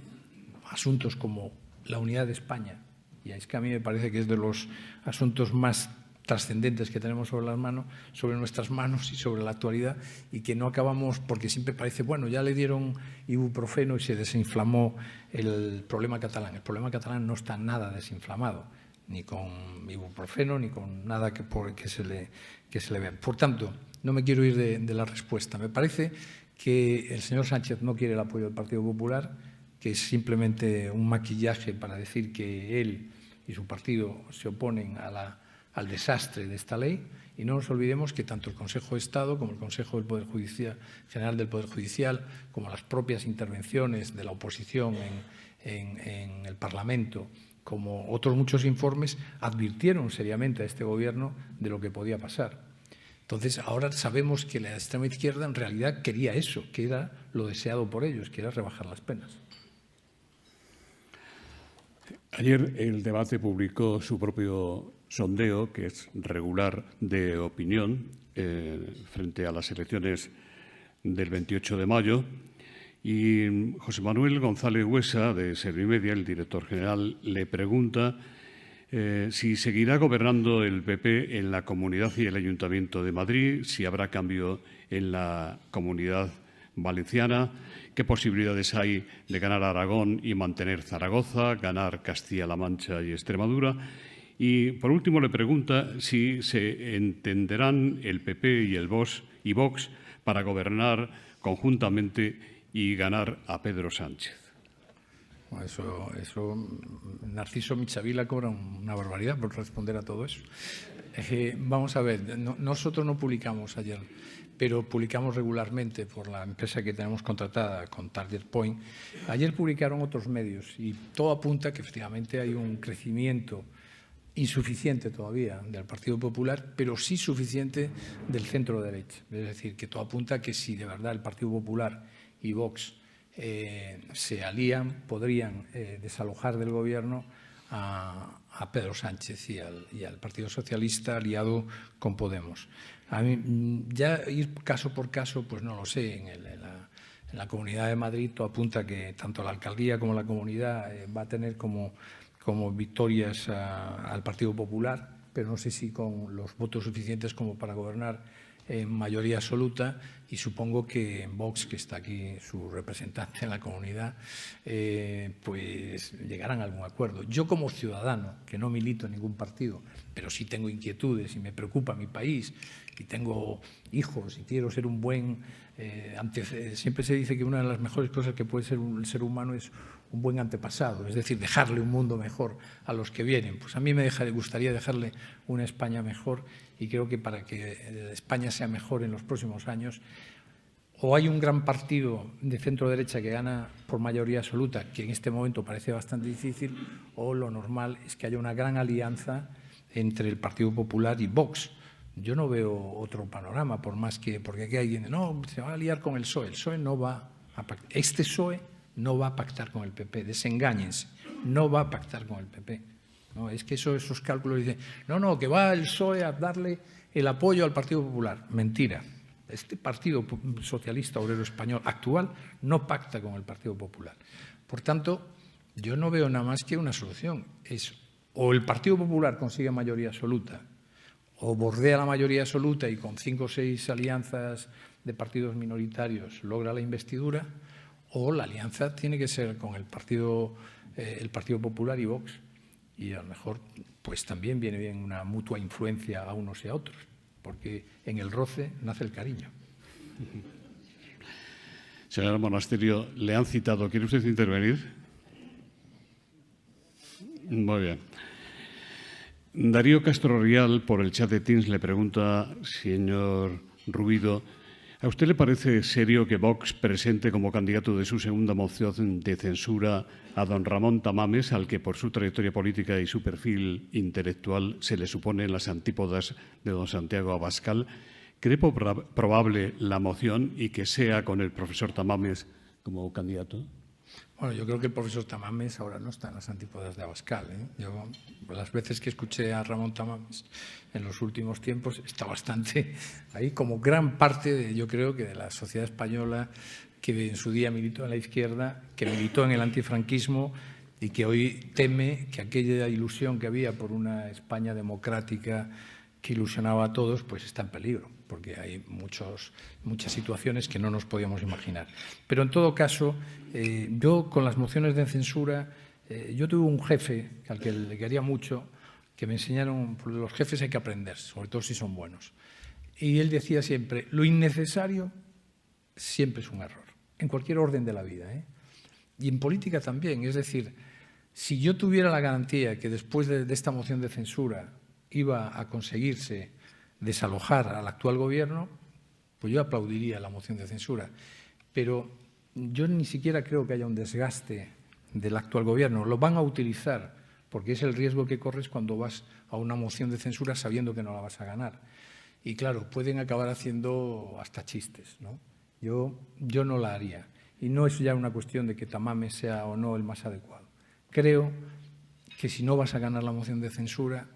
asuntos como la unidad de España. Y es que a mí me parece que es de los asuntos más trascendentes que tenemos sobre nuestras manos y sobre la actualidad, y que no acabamos, porque siempre parece, bueno, ya le dieron ibuprofeno y se desinflamó el problema catalán. El problema catalán no está nada desinflamado, ni con ibuprofeno, ni con nada que se le vea. Por tanto, no me quiero ir de la respuesta. Me parece que el señor Sánchez no quiere el apoyo del Partido Popular, que es simplemente un maquillaje para decir que él y su partido se oponen al desastre de esta ley, y no nos olvidemos que tanto el Consejo de Estado como el Consejo del Poder Judicial, General del Poder Judicial, como las propias intervenciones de la oposición en el Parlamento, como otros muchos informes, advirtieron seriamente a este Gobierno de lo que podía pasar. Entonces, ahora sabemos que la extrema izquierda en realidad quería eso, que era lo deseado por ellos, que era rebajar las penas. Ayer el debate publicó su propio sondeo, que es regular, de opinión frente a las elecciones del 28 de mayo. Y José Manuel González Huesa, de Servimedia, el director general, le pregunta si seguirá gobernando el PP en la Comunidad y el Ayuntamiento de Madrid, si habrá cambio en la Comunidad Valenciana, qué posibilidades hay de ganar Aragón y mantener Zaragoza, ganar Castilla-La Mancha y Extremadura. Y, por último, le pregunta si se entenderán el PP y el Vox para gobernar conjuntamente y ganar a Pedro Sánchez. Eso Narciso Michavila cobra una barbaridad por responder a todo eso. Vamos a ver, nosotros no publicamos ayer, pero publicamos regularmente por la empresa que tenemos contratada con Target Point. Ayer publicaron otros medios y todo apunta que efectivamente hay un crecimiento insuficiente todavía del Partido Popular, pero sí suficiente del centro derecha. Es decir, que todo apunta que si de verdad el Partido Popular y Vox se alían, podrían desalojar del Gobierno a Pedro Sánchez y al Partido Socialista aliado con Podemos. A mí, ya ir caso por caso, pues no lo sé. En la Comunidad de Madrid todo apunta que tanto la alcaldía como la comunidad va a tener como victorias al Partido Popular, pero no sé si con los votos suficientes como para gobernar en mayoría absoluta, y supongo que en Vox, que está aquí su representante en la comunidad, pues llegarán a algún acuerdo. Yo, como ciudadano, que no milito en ningún partido, pero sí tengo inquietudes y me preocupa mi país y tengo hijos y quiero ser un buen... siempre se dice que una de las mejores cosas que puede ser un ser humano es un buen antepasado, es decir, dejarle un mundo mejor a los que vienen. Pues a mí me gustaría dejarle una España mejor, y creo que para que España sea mejor en los próximos años, o hay un gran partido de centro-derecha que gana por mayoría absoluta, que en este momento parece bastante difícil, o lo normal es que haya una gran alianza entre el Partido Popular y Vox. Yo no veo otro panorama, por más que... Porque aquí alguien dice, no, se va a aliar con el PSOE. El PSOE no va a pactar. Este PSOE no va a pactar con el PP, desengáñense, no va a pactar con el PP. No, es que esos cálculos dicen, no, que va el PSOE a darle el apoyo al Partido Popular. Mentira. Este Partido Socialista Obrero Español actual no pacta con el Partido Popular. Por tanto, yo no veo nada más que una solución. Es o el Partido Popular consigue mayoría absoluta, o bordea la mayoría absoluta y con 5 o 6 alianzas de partidos minoritarios logra la investidura, o la alianza tiene que ser con el Partido Popular y Vox. Y a lo mejor pues también viene bien una mutua influencia a unos y a otros, porque en el roce nace el cariño. Señora Monasterio, le han citado. ¿Quiere usted intervenir? Muy bien. Darío Castro Rial, por el chat de Teams, le pregunta, señor Rubido, ¿a usted le parece serio que Vox presente como candidato de su segunda moción de censura a don Ramón Tamames, al que por su trayectoria política y su perfil intelectual se le suponen las antípodas de don Santiago Abascal? ¿Cree probable la moción y que sea con el profesor Tamames como candidato? Bueno, yo creo que el profesor Tamames ahora no está en las antípodas de Abascal. Yo, las veces que escuché a Ramón Tamames en los últimos tiempos, está bastante ahí, como gran parte, yo creo, que de la sociedad española que en su día militó en la izquierda, que militó en el antifranquismo y que hoy teme que aquella ilusión que había por una España democrática que ilusionaba a todos, pues está en peligro, porque hay muchas situaciones que no nos podíamos imaginar. Pero en todo caso, yo con las mociones de censura, yo tuve un jefe al que le quería mucho, que me enseñaron, los jefes hay que aprender, sobre todo si son buenos. Y él decía siempre, lo innecesario siempre es un error, en cualquier orden de la vida, ¿eh? Y en política también, es decir, si yo tuviera la garantía que después de esta moción de censura iba a conseguirse desalojar al actual gobierno, pues yo aplaudiría la moción de censura. Pero yo ni siquiera creo que haya un desgaste del actual gobierno. Lo van a utilizar, porque es el riesgo que corres cuando vas a una moción de censura sabiendo que no la vas a ganar. Y claro, pueden acabar haciendo hasta chistes, ¿no? Yo no la haría. Y no es ya una cuestión de que Tamames sea o no el más adecuado. Creo que si no vas a ganar la moción de censura,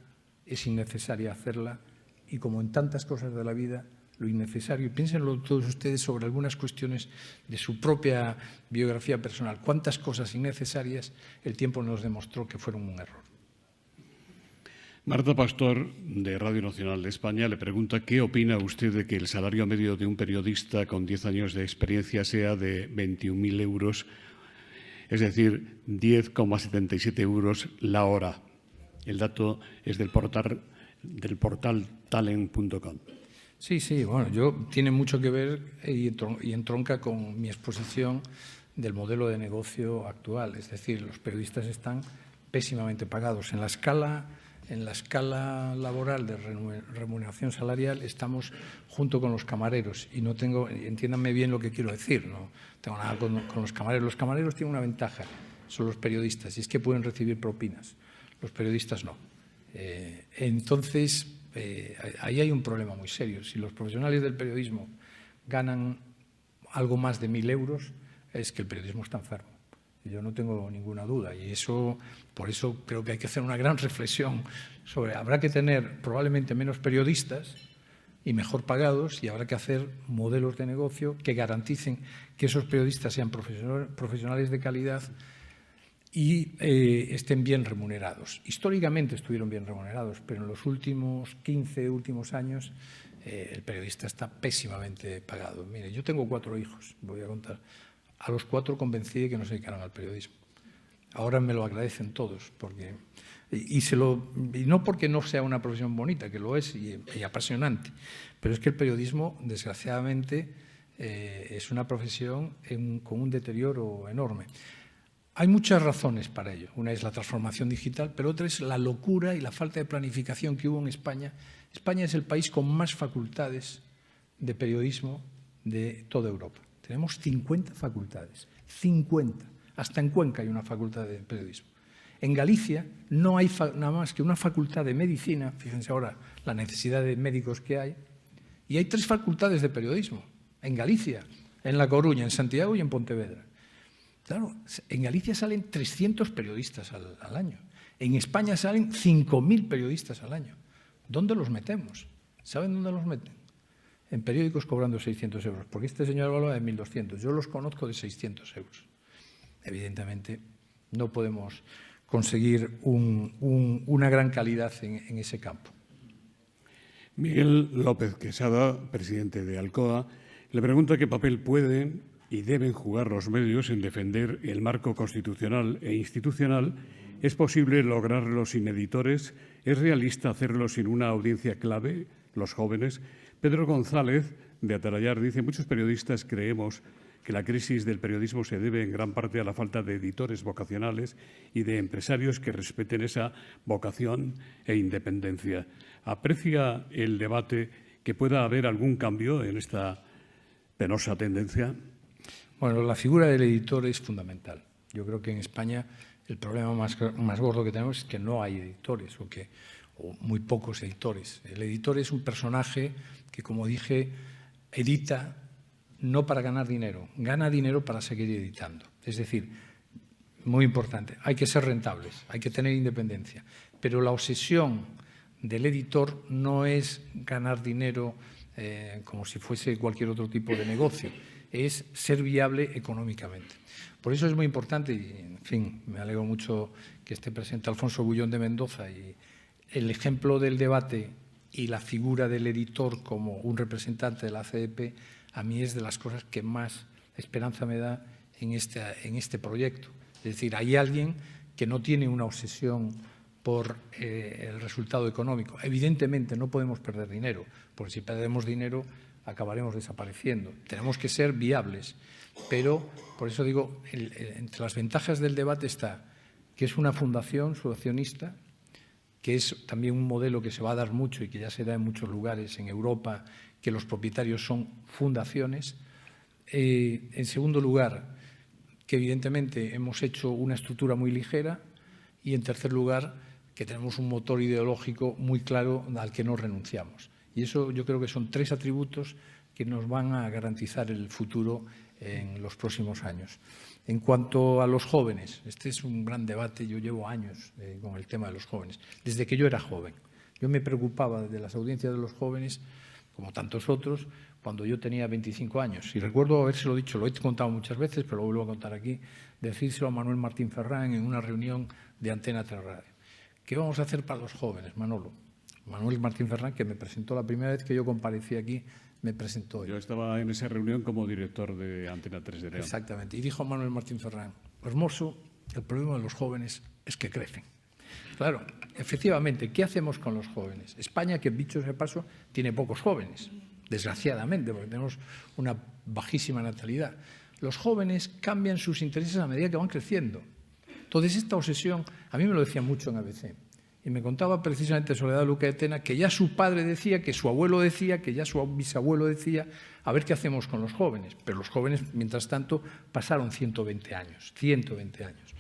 es innecesaria hacerla, y como en tantas cosas de la vida, lo innecesario, y piénsenlo todos ustedes sobre algunas cuestiones de su propia biografía personal, cuántas cosas innecesarias el tiempo nos demostró que fueron un error. Marta Pastor, de Radio Nacional de España, le pregunta qué opina usted de que el salario medio de un periodista con 10 años de experiencia sea de 21.000 euros, es decir, 10,77 euros la hora. El dato es del portal talent.com. Sí, bueno, tiene mucho que ver y entronca con mi exposición del modelo de negocio actual. Es decir, los periodistas están pésimamente pagados. En la escala laboral de remuneración salarial estamos junto con los camareros. Y no tengo, entiéndanme bien lo que quiero decir, no tengo nada con los camareros. Los camareros tienen una ventaja, son los periodistas, y es que pueden recibir propinas. Los periodistas no. Entonces, ahí hay un problema muy serio. Si los profesionales del periodismo ganan algo más de 1.000 euros, es que el periodismo está enfermo. Yo no tengo ninguna duda. Y por eso creo que hay que hacer una gran reflexión sobre, habrá que tener probablemente menos periodistas y mejor pagados, y habrá que hacer modelos de negocio que garanticen que esos periodistas sean profesionales de calidad y estén bien remunerados. Históricamente estuvieron bien remunerados, pero en los últimos 15 años el periodista está pésimamente pagado. Mire, yo tengo 4 hijos, voy a contar. A los 4 convencí de que no se dedicaran al periodismo. Ahora me lo agradecen todos, y no porque no sea una profesión bonita, que lo es y apasionante, pero es que el periodismo, desgraciadamente, es una profesión con un deterioro enorme. Hay muchas razones para ello. Una es la transformación digital, pero otra es la locura y la falta de planificación que hubo en España. España es el país con más facultades de periodismo de toda Europa. Tenemos 50 facultades, 50. Hasta en Cuenca hay una facultad de periodismo. En Galicia no hay nada más que una facultad de medicina, fíjense ahora la necesidad de médicos que hay, y hay 3 facultades de periodismo. En Galicia, en La Coruña, en Santiago y en Pontevedra. Claro, en Galicia salen 300 periodistas al año. En España salen 5.000 periodistas al año. ¿Dónde los metemos? ¿Saben dónde los meten? En periódicos cobrando 600 euros, porque este señor habla de 1.200. Yo los conozco de 600 euros. Evidentemente, no podemos conseguir una gran calidad en ese campo. Miguel López Quesada, presidente de Alcoa, le pregunta qué papel pueden y deben jugar los medios en defender el marco constitucional e institucional. ¿Es posible lograrlo sin editores? ¿Es realista hacerlo sin una audiencia clave, los jóvenes? Pedro González, de Atarayar, dice: muchos periodistas creemos que la crisis del periodismo se debe en gran parte a la falta de editores vocacionales y de empresarios que respeten esa vocación e independencia. ¿Aprecia el debate que pueda haber algún cambio en esta penosa tendencia? Bueno, la figura del editor es fundamental. Yo creo que en España el problema más gordo que tenemos es que no hay editores o muy pocos editores. El editor es un personaje que, como dije, edita no para ganar dinero, gana dinero para seguir editando. Es decir, muy importante, hay que ser rentables, hay que tener independencia, pero la obsesión del editor no es ganar dinero como si fuese cualquier otro tipo de negocio, es ser viable económicamente. Por eso es muy importante, y en fin, me alegro mucho que esté presente Alfonso Bullón de Mendoza, y el ejemplo del debate y la figura del editor como un representante de la CEP, a mí es de las cosas que más esperanza me da en este proyecto. Es decir, hay alguien que no tiene una obsesión por el resultado económico. Evidentemente no podemos perder dinero, porque si perdemos dinero acabaremos desapareciendo. Tenemos que ser viables, pero por eso digo, entre las ventajas del debate está que es una fundación subaccionista, que es también un modelo que se va a dar mucho y que ya se da en muchos lugares en Europa, que los propietarios son fundaciones. En segundo lugar, que evidentemente hemos hecho una estructura muy ligera, y en tercer lugar, que tenemos un motor ideológico muy claro al que no renunciamos. Y eso yo creo que son 3 atributos que nos van a garantizar el futuro en los próximos años. En cuanto a los jóvenes, este es un gran debate, yo llevo años con el tema de los jóvenes, desde que yo era joven. Yo me preocupaba de las audiencias de los jóvenes, como tantos otros, cuando yo tenía 25 años. Y recuerdo habérselo dicho, lo he contado muchas veces, pero lo vuelvo a contar aquí, decírselo a Manuel Martín Ferrán en una reunión de Antena 3 Radio. ¿Qué vamos a hacer para los jóvenes, Manolo? Manuel Martín Ferrán, que me presentó la primera vez que yo comparecí aquí, me presentó. Yo estaba en esa reunión como director de Antena 3 de León. Exactamente. Y dijo Manuel Martín Ferrán, Hermoso, el problema de los jóvenes es que crecen. Claro, efectivamente, ¿qué hacemos con los jóvenes? España, que dicho sea de paso, tiene pocos jóvenes, desgraciadamente, porque tenemos una bajísima natalidad. Los jóvenes cambian sus intereses a medida que van creciendo. Entonces, esta obsesión, a mí me lo decía mucho en ABC, y me contaba precisamente Soledad Luque de Tena que ya su padre decía, que su abuelo decía, que ya su bisabuelo decía, a ver qué hacemos con los jóvenes. Pero los jóvenes, mientras tanto, pasaron 120 años, 120 años.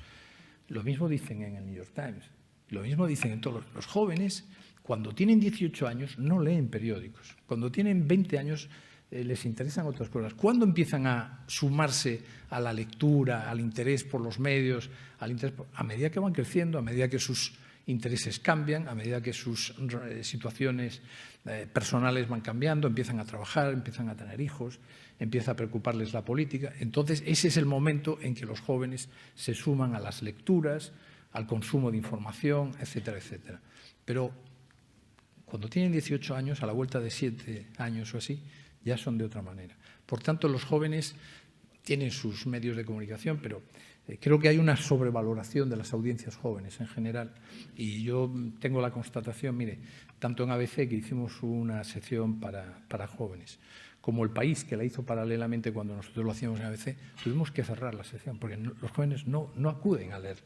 Lo mismo dicen en el New York Times, lo mismo dicen en todos los jóvenes, cuando tienen 18 años no leen periódicos, cuando tienen 20 años les interesan otras cosas. ¿Cuándo empiezan a sumarse a la lectura, al interés por los medios, a medida que van creciendo, a medida que sus intereses cambian, a medida que sus situaciones personales van cambiando, empiezan a trabajar, empiezan a tener hijos, empieza a preocuparles la política? Entonces, ese es el momento en que los jóvenes se suman a las lecturas, al consumo de información, etcétera, etcétera. Pero cuando tienen 18 años, a la vuelta de 7 años o así, ya son de otra manera. Por tanto, los jóvenes tienen sus medios de comunicación, pero creo que hay una sobrevaloración de las audiencias jóvenes en general. Y yo tengo la constatación, mire, tanto en ABC, que hicimos una sección para jóvenes, como El País, que la hizo paralelamente cuando nosotros lo hacíamos en ABC, tuvimos que cerrar la sección, porque los jóvenes no acuden a leer.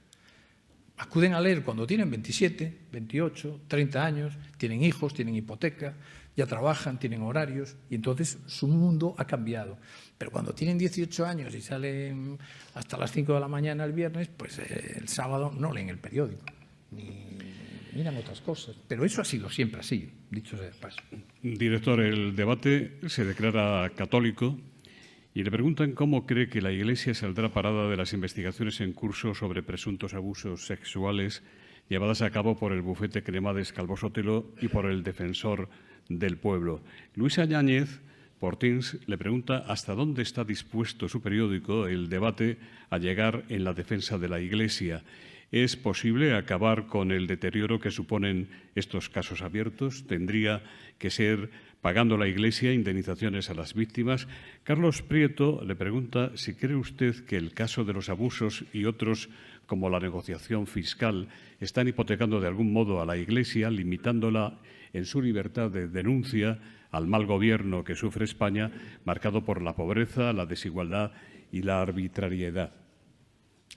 Acuden a leer cuando tienen 27, 28, 30 años, tienen hijos, tienen hipoteca, ya trabajan, tienen horarios, y entonces su mundo ha cambiado. Pero cuando tienen 18 años y salen hasta las 5 de la mañana el viernes, pues el sábado no leen el periódico, ni miran otras cosas. Pero eso ha sido siempre así, dicho sea de paso. Director, el debate se declara católico y le preguntan cómo cree que la Iglesia saldrá parada de las investigaciones en curso sobre presuntos abusos sexuales llevadas a cabo por el bufete Cremades Calvo Sotelo y por el Defensor del Pueblo. Luisa Yáñez, por Teams, le pregunta hasta dónde está dispuesto su periódico, El Debate, a llegar en la defensa de la Iglesia. ¿Es posible acabar con el deterioro que suponen estos casos abiertos? ¿Tendría que ser pagando la Iglesia indemnizaciones a las víctimas? Carlos Prieto le pregunta si cree usted que el caso de los abusos y otros, como la negociación fiscal, están hipotecando de algún modo a la Iglesia, limitándola en su libertad de denuncia al mal gobierno que sufre España, marcado por la pobreza, la desigualdad y la arbitrariedad.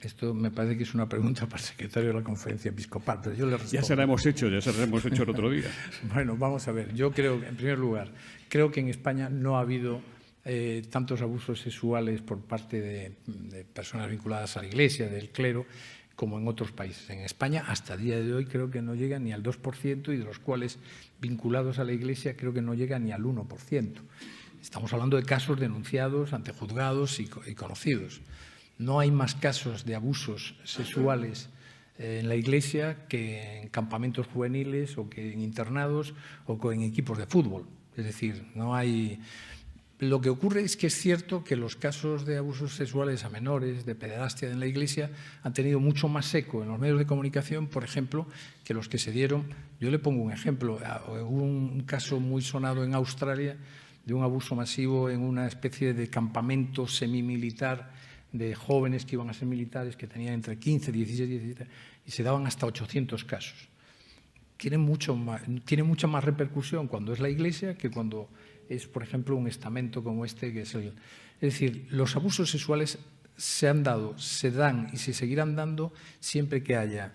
Esto me parece que es una pregunta para el secretario de la Conferencia Episcopal, pero yo le respondo. Ya se la hemos hecho el otro día. Bueno, vamos a ver. Yo creo, en primer lugar, creo que en España no ha habido tantos abusos sexuales por parte de personas vinculadas a la Iglesia, del clero, como en otros países. En España, hasta el día de hoy, creo que no llega ni al 2%, y de los cuales vinculados a la Iglesia creo que no llega ni al 1%. Estamos hablando de casos denunciados ante juzgados y conocidos. No hay más casos de abusos sexuales en la Iglesia que en campamentos juveniles o que en internados o que en equipos de fútbol. Es decir, no hay... Lo que ocurre es que es cierto que los casos de abusos sexuales a menores, de pederastia en la Iglesia, han tenido mucho más eco en los medios de comunicación, por ejemplo, que los que se dieron. Yo le pongo un ejemplo. Hubo un caso muy sonado en Australia de un abuso masivo en una especie de campamento semimilitar de jóvenes que iban a ser militares, que tenían entre 15, 16, 17, y se daban hasta 800 casos. Tiene mucha más repercusión cuando es la Iglesia que cuando es, por ejemplo, un estamento como este, que es el... Es decir, los abusos sexuales se han dado, se dan y se seguirán dando siempre que haya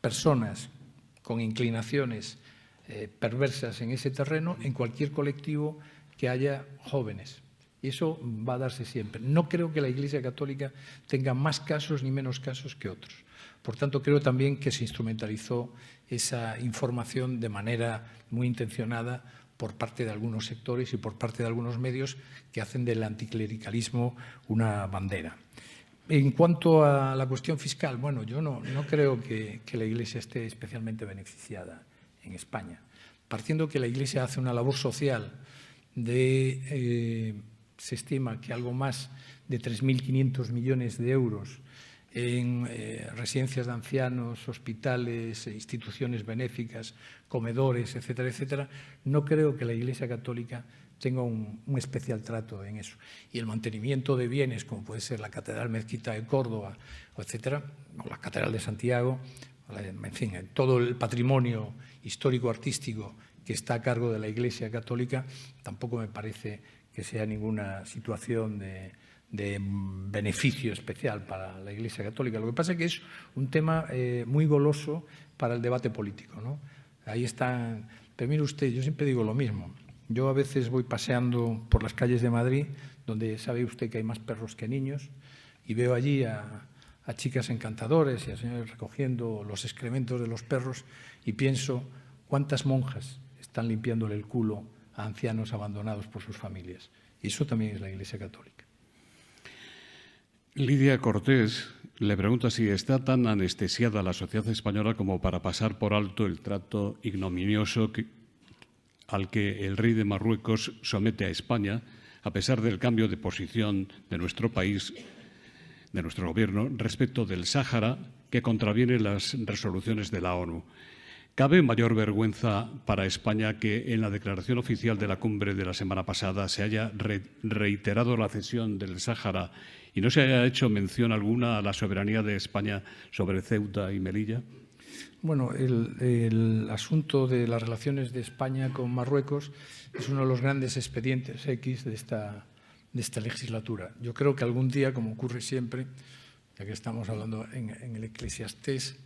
personas con inclinaciones perversas en ese terreno, en cualquier colectivo que haya jóvenes. Y eso va a darse siempre. No creo que la Iglesia Católica tenga más casos ni menos casos que otros. Por tanto, creo también que se instrumentalizó esa información de manera muy intencionada por parte de algunos sectores y por parte de algunos medios que hacen del anticlericalismo una bandera. En cuanto a la cuestión fiscal, bueno, yo no creo que la Iglesia esté especialmente beneficiada en España. Partiendo que la Iglesia hace una labor social se estima que algo más de 3.500 millones de euros en residencias de ancianos, hospitales, instituciones benéficas, comedores, etcétera, etcétera, no creo que la Iglesia Católica tenga un especial trato en eso. Y el mantenimiento de bienes, como puede ser la Catedral Mezquita de Córdoba, etcétera, o la Catedral de Santiago, en fin, todo el patrimonio histórico-artístico que está a cargo de la Iglesia Católica, tampoco me parece que sea ninguna situación de beneficio especial para la Iglesia Católica. Lo que pasa es que es un tema muy goloso para el debate político, ¿no? Ahí están... Pero mire usted, yo siempre digo lo mismo. Yo a veces voy paseando por las calles de Madrid, donde sabe usted que hay más perros que niños, y veo allí a chicas encantadoras y a señores recogiendo los excrementos de los perros y pienso cuántas monjas están limpiándole el culo a ancianos abandonados por sus familias. Y eso también es la Iglesia Católica. Lidia Cortés le pregunta si está tan anestesiada la sociedad española como para pasar por alto el trato ignominioso al que el rey de Marruecos somete a España, a pesar del cambio de posición de nuestro país, de nuestro gobierno, respecto del Sáhara, que contraviene las resoluciones de la ONU. ¿Cabe mayor vergüenza para España que en la declaración oficial de la cumbre de la semana pasada se haya reiterado la cesión del Sáhara y no se haya hecho mención alguna a la soberanía de España sobre Ceuta y Melilla? Bueno, el asunto de las relaciones de España con Marruecos es uno de los grandes expedientes X de esta legislatura. Yo creo que algún día, como ocurre siempre, ya que estamos hablando en el Eclesiastés,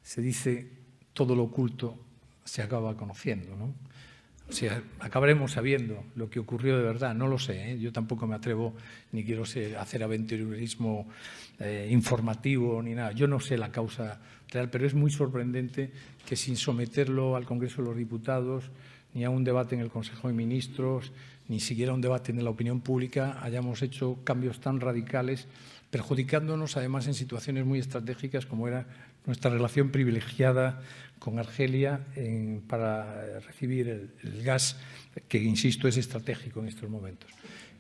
se dice todo lo oculto se acaba conociendo, ¿no? O sea, acabaremos sabiendo lo que ocurrió de verdad. No lo sé, ¿eh? Yo tampoco me atrevo ni quiero hacer aventurerismo informativo ni nada. Yo no sé la causa real, pero es muy sorprendente que sin someterlo al Congreso de los Diputados, ni a un debate en el Consejo de Ministros, ni siquiera a un debate en la opinión pública, hayamos hecho cambios tan radicales, perjudicándonos además en situaciones muy estratégicas como era nuestra relación privilegiada con Argelia para recibir el gas, que, insisto, es estratégico en estos momentos.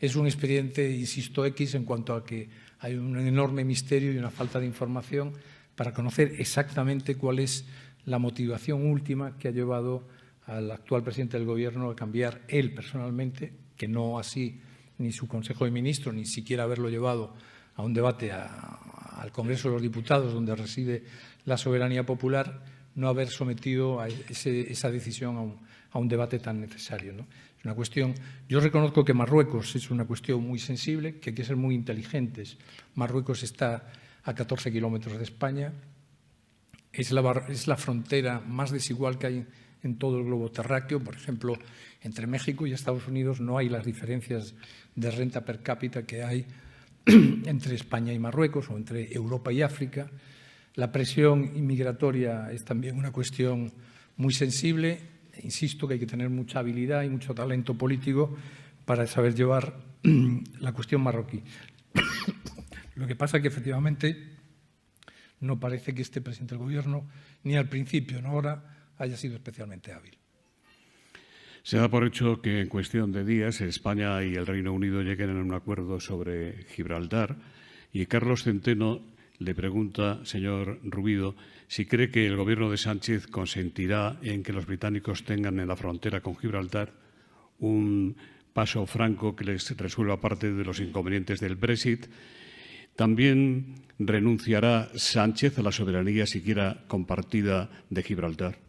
Es un expediente, insisto, X en cuanto a que hay un enorme misterio y una falta de información para conocer exactamente cuál es la motivación última que ha llevado al actual presidente del Gobierno a cambiar él personalmente, que no así ni su Consejo de Ministros, ni siquiera haberlo llevado a un debate al Congreso de los Diputados, donde reside la soberanía popular, no haber sometido a esa decisión a un debate tan necesario, ¿no? Es una cuestión. Yo reconozco que Marruecos es una cuestión muy sensible, que hay que ser muy inteligentes. Marruecos está a 14 kilómetros de España, es la frontera más desigual que hay en todo el globo terráqueo. Por ejemplo, entre México y Estados Unidos no hay las diferencias de renta per cápita que hay entre España y Marruecos o entre Europa y África. La presión inmigratoria es también una cuestión muy sensible. Insisto que hay que tener mucha habilidad y mucho talento político para saber llevar la cuestión marroquí. Lo que pasa es que efectivamente no parece que este presidente del Gobierno, ni al principio ni ahora, haya sido especialmente hábil. Se da por hecho que en cuestión de días España y el Reino Unido lleguen a un acuerdo sobre Gibraltar y Carlos Centeno le pregunta, señor Rubido, si cree que el Gobierno de Sánchez consentirá en que los británicos tengan en la frontera con Gibraltar un paso franco que les resuelva parte de los inconvenientes del Brexit. También renunciará Sánchez a la soberanía siquiera compartida de Gibraltar.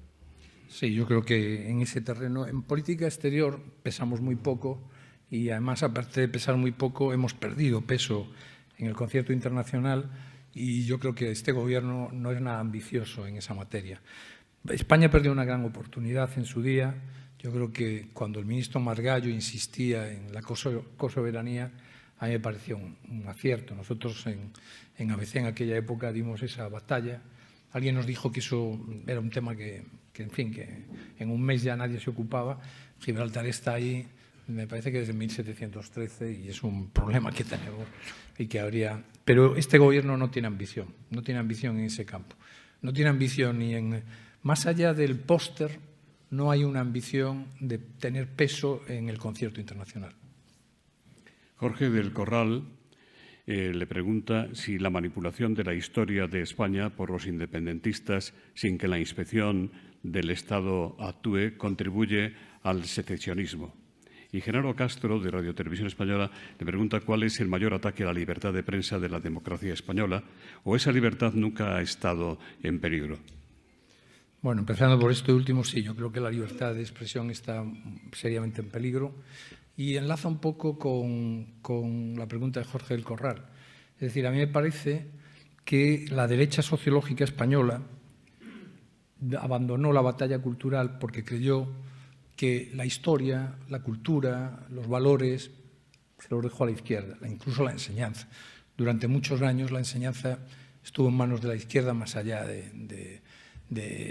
Sí, yo creo que en ese terreno, en política exterior, pesamos muy poco y además, aparte de pesar muy poco, hemos perdido peso en el concierto internacional y yo creo que este Gobierno no es nada ambicioso en esa materia. España perdió una gran oportunidad en su día. Yo creo que cuando el ministro Margallo insistía en la cosoberanía, a mí me pareció un acierto. Nosotros en ABC en aquella época dimos esa batalla. Alguien nos dijo que eso era un tema que en un mes ya nadie se ocupaba. Gibraltar está ahí, me parece que desde 1713 y es un problema que tenemos y que habría. Pero este Gobierno no tiene ambición en ese campo. No tiene ambición ni en. Más allá del póster, no hay una ambición de tener peso en el concierto internacional. Jorge del Corral le pregunta si la manipulación de la historia de España por los independentistas sin que la inspección del Estado actúe contribuye al secesionismo. Y Genaro Castro, de Radio Televisión Española, le pregunta cuál es el mayor ataque a la libertad de prensa de la democracia española o esa libertad nunca ha estado en peligro. Bueno, empezando por esto último, sí, yo creo que la libertad de expresión está seriamente en peligro y enlaza un poco con la pregunta de Jorge del Corral. Es decir, a mí me parece que la derecha sociológica española abandonó la batalla cultural porque creyó que la historia, la cultura, los valores se los dejó a la izquierda, incluso la enseñanza. Durante muchos años la enseñanza estuvo en manos de la izquierda más allá de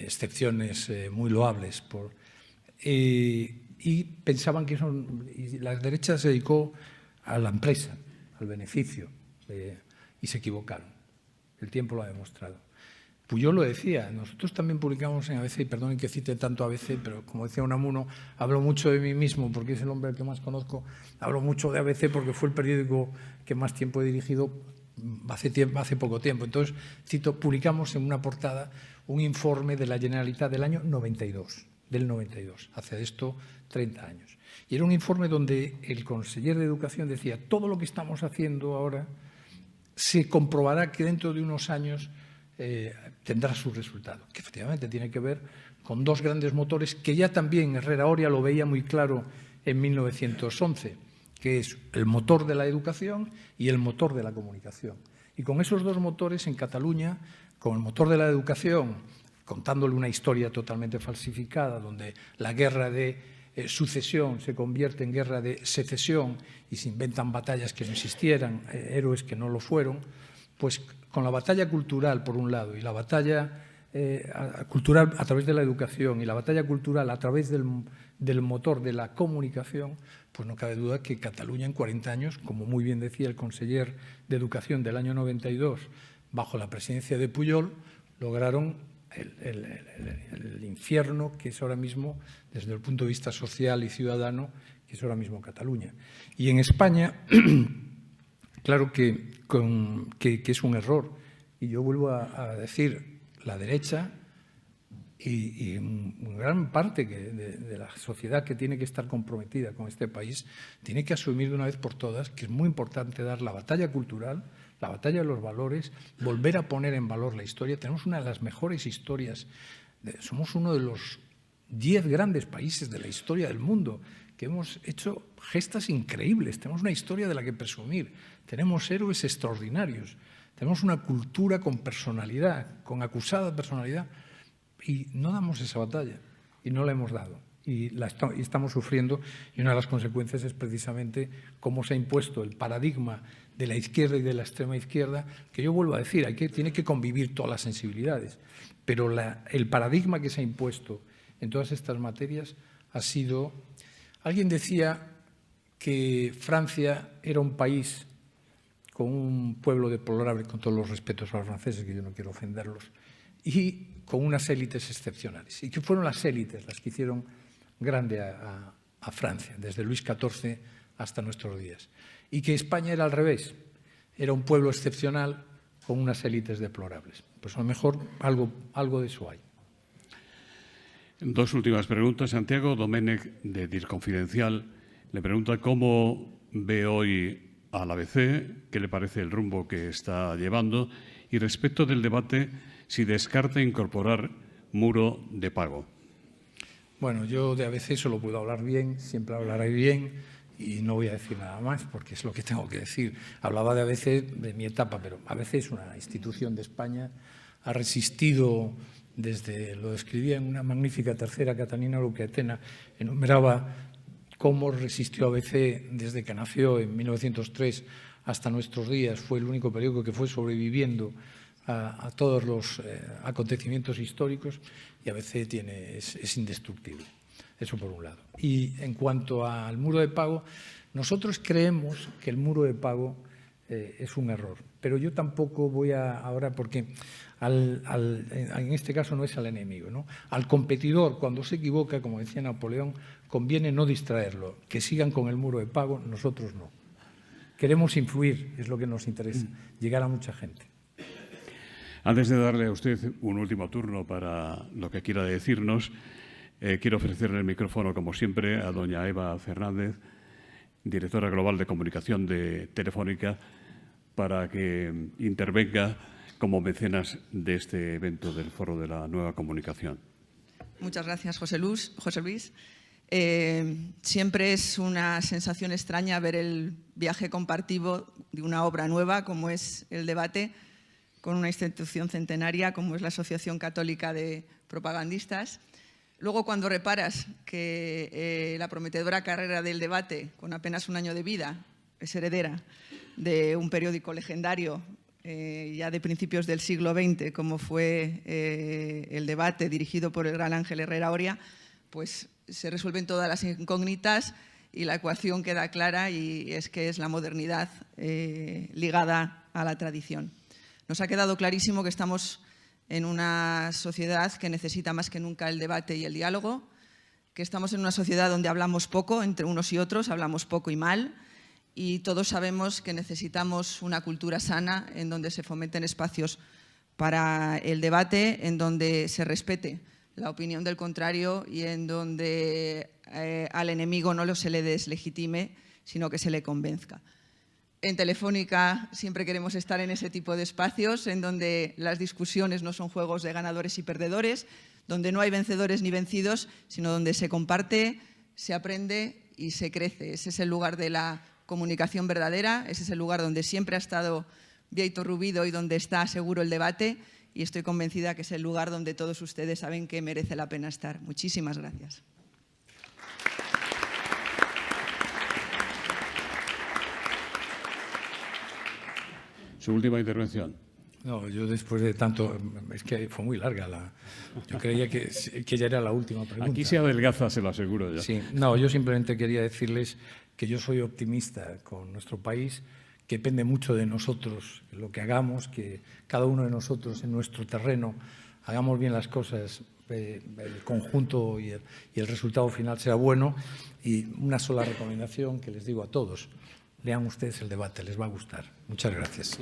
excepciones muy loables. Y pensaban que eso, y la derecha se dedicó a la empresa, al beneficio, y se equivocaron. El tiempo lo ha demostrado. Pujol lo decía, nosotros también publicamos en ABC, y perdonen que cite tanto ABC, pero como decía Unamuno, hablo mucho de mí mismo porque es el hombre al que más conozco, hablo mucho de ABC porque fue el periódico que más tiempo he dirigido hace poco tiempo. Entonces, cito, publicamos en una portada un informe de la Generalitat del año 92, hace esto 30 años. Y era un informe donde el conseller de Educación decía, todo lo que estamos haciendo ahora se comprobará que dentro de unos años tendrá su resultado, que efectivamente tiene que ver con dos grandes motores que ya también Herrera Oria lo veía muy claro en 1911, que es el motor de la educación y el motor de la comunicación. Y con esos dos motores en Cataluña, con el motor de la educación, contándole una historia totalmente falsificada, donde la guerra de sucesión se convierte en guerra de secesión y se inventan batallas que no existieran, héroes que no lo fueron, pues con la batalla cultural, por un lado, y la batalla cultural a través de la educación y la batalla cultural a través del motor de la comunicación, pues no cabe duda que Cataluña en 40 años, como muy bien decía el conseller de Educación del año 92, bajo la presidencia de Pujol, lograron el infierno que es ahora mismo, desde el punto de vista social y ciudadano, que es ahora mismo Cataluña. Y en España, claro que es un error. Y yo vuelvo a decir, la derecha y en gran parte de la sociedad que tiene que estar comprometida con este país, tiene que asumir de una vez por todas que es muy importante dar la batalla cultural, la batalla de los valores, volver a poner en valor la historia. Tenemos una de las mejores historias, somos uno de los 10 grandes países de la historia del mundo, que hemos hecho gestas increíbles, tenemos una historia de la que presumir, tenemos héroes extraordinarios, tenemos una cultura con personalidad, con acusada personalidad, y no damos esa batalla, y no la hemos dado, y estamos sufriendo, y una de las consecuencias es precisamente cómo se ha impuesto el paradigma de la izquierda y de la extrema izquierda, que yo vuelvo a decir, tiene que convivir todas las sensibilidades, pero el paradigma que se ha impuesto en todas estas materias ha sido. Alguien decía que Francia era un país con un pueblo deplorable, con todos los respetos a los franceses, que yo no quiero ofenderlos, y con unas élites excepcionales. Y que fueron las élites las que hicieron grande a Francia, desde Luis XIV hasta nuestros días. Y que España era al revés, era un pueblo excepcional con unas élites deplorables. Pues a lo mejor algo de eso hay. Dos últimas preguntas. Santiago Domènech, de DIR Confidencial, le pregunta cómo ve hoy al ABC, qué le parece el rumbo que está llevando, y respecto del debate, si descarta incorporar muro de pago. Bueno, yo de ABC solo puedo hablar bien, siempre hablaré bien y no voy a decir nada más porque es lo que tengo que decir. Hablaba de ABC de mi etapa, pero ABC es una institución de España, ha resistido desde, lo describía en una magnífica tercera, Catalina Luquetena, enumeraba cómo resistió ABC desde que nació en 1903 hasta nuestros días. Fue el único periódico que fue sobreviviendo a todos los acontecimientos históricos y ABC es indestructible. Eso por un lado. Y en cuanto al muro de pago, nosotros creemos que el muro de pago es un error. Pero yo tampoco voy ahora, porque en este caso no es al enemigo, ¿no? Al competidor, cuando se equivoca, como decía Napoleón, conviene no distraerlo. Que sigan con el muro de pago, nosotros no. Queremos influir, es lo que nos interesa, llegar a mucha gente. Antes de darle a usted un último turno para lo que quiera decirnos, quiero ofrecerle el micrófono, como siempre, a doña Eva Fernández, directora global de comunicación de Telefónica, para que intervenga como mecenas de este evento del Foro de la Nueva Comunicación. Muchas gracias, José Luis. Siempre es una sensación extraña ver el viaje compartido de una obra nueva como es el debate con una institución centenaria como es la Asociación Católica de Propagandistas. Luego, cuando reparas que la prometedora carrera del debate, con apenas un año de vida, es heredera de un periódico legendario ya de principios del siglo XX, como fue el debate dirigido por el gran Ángel Herrera Oria, pues se resuelven todas las incógnitas y la ecuación queda clara, y es que es la modernidad ligada a la tradición. Nos ha quedado clarísimo que estamos en una sociedad que necesita más que nunca el debate y el diálogo, que estamos en una sociedad donde hablamos poco entre unos y otros, hablamos poco y mal, y todos sabemos que necesitamos una cultura sana en donde se fomenten espacios para el debate, en donde se respete la opinión del contrario y en donde al enemigo no se le deslegitime, sino que se le convenzca. En Telefónica siempre queremos estar en ese tipo de espacios, en donde las discusiones no son juegos de ganadores y perdedores, donde no hay vencedores ni vencidos, sino donde se comparte, se aprende y se crece. Ese es el lugar de la comunicación verdadera, ese es el lugar donde siempre ha estado Bieito Rubido y donde está seguro el debate, y estoy convencida que es el lugar donde todos ustedes saben que merece la pena estar. Muchísimas gracias. Su última intervención. No, yo después de tanto, es que fue muy larga yo creía que ya era la última pregunta. Aquí se adelgaza, se lo aseguro ya. Sí, no, yo simplemente quería decirles que yo soy optimista con nuestro país, que depende mucho de nosotros, lo que hagamos, que cada uno de nosotros en nuestro terreno hagamos bien las cosas, el conjunto y el resultado final será bueno. Y una sola recomendación que les digo a todos: lean ustedes el debate, les va a gustar. Muchas gracias.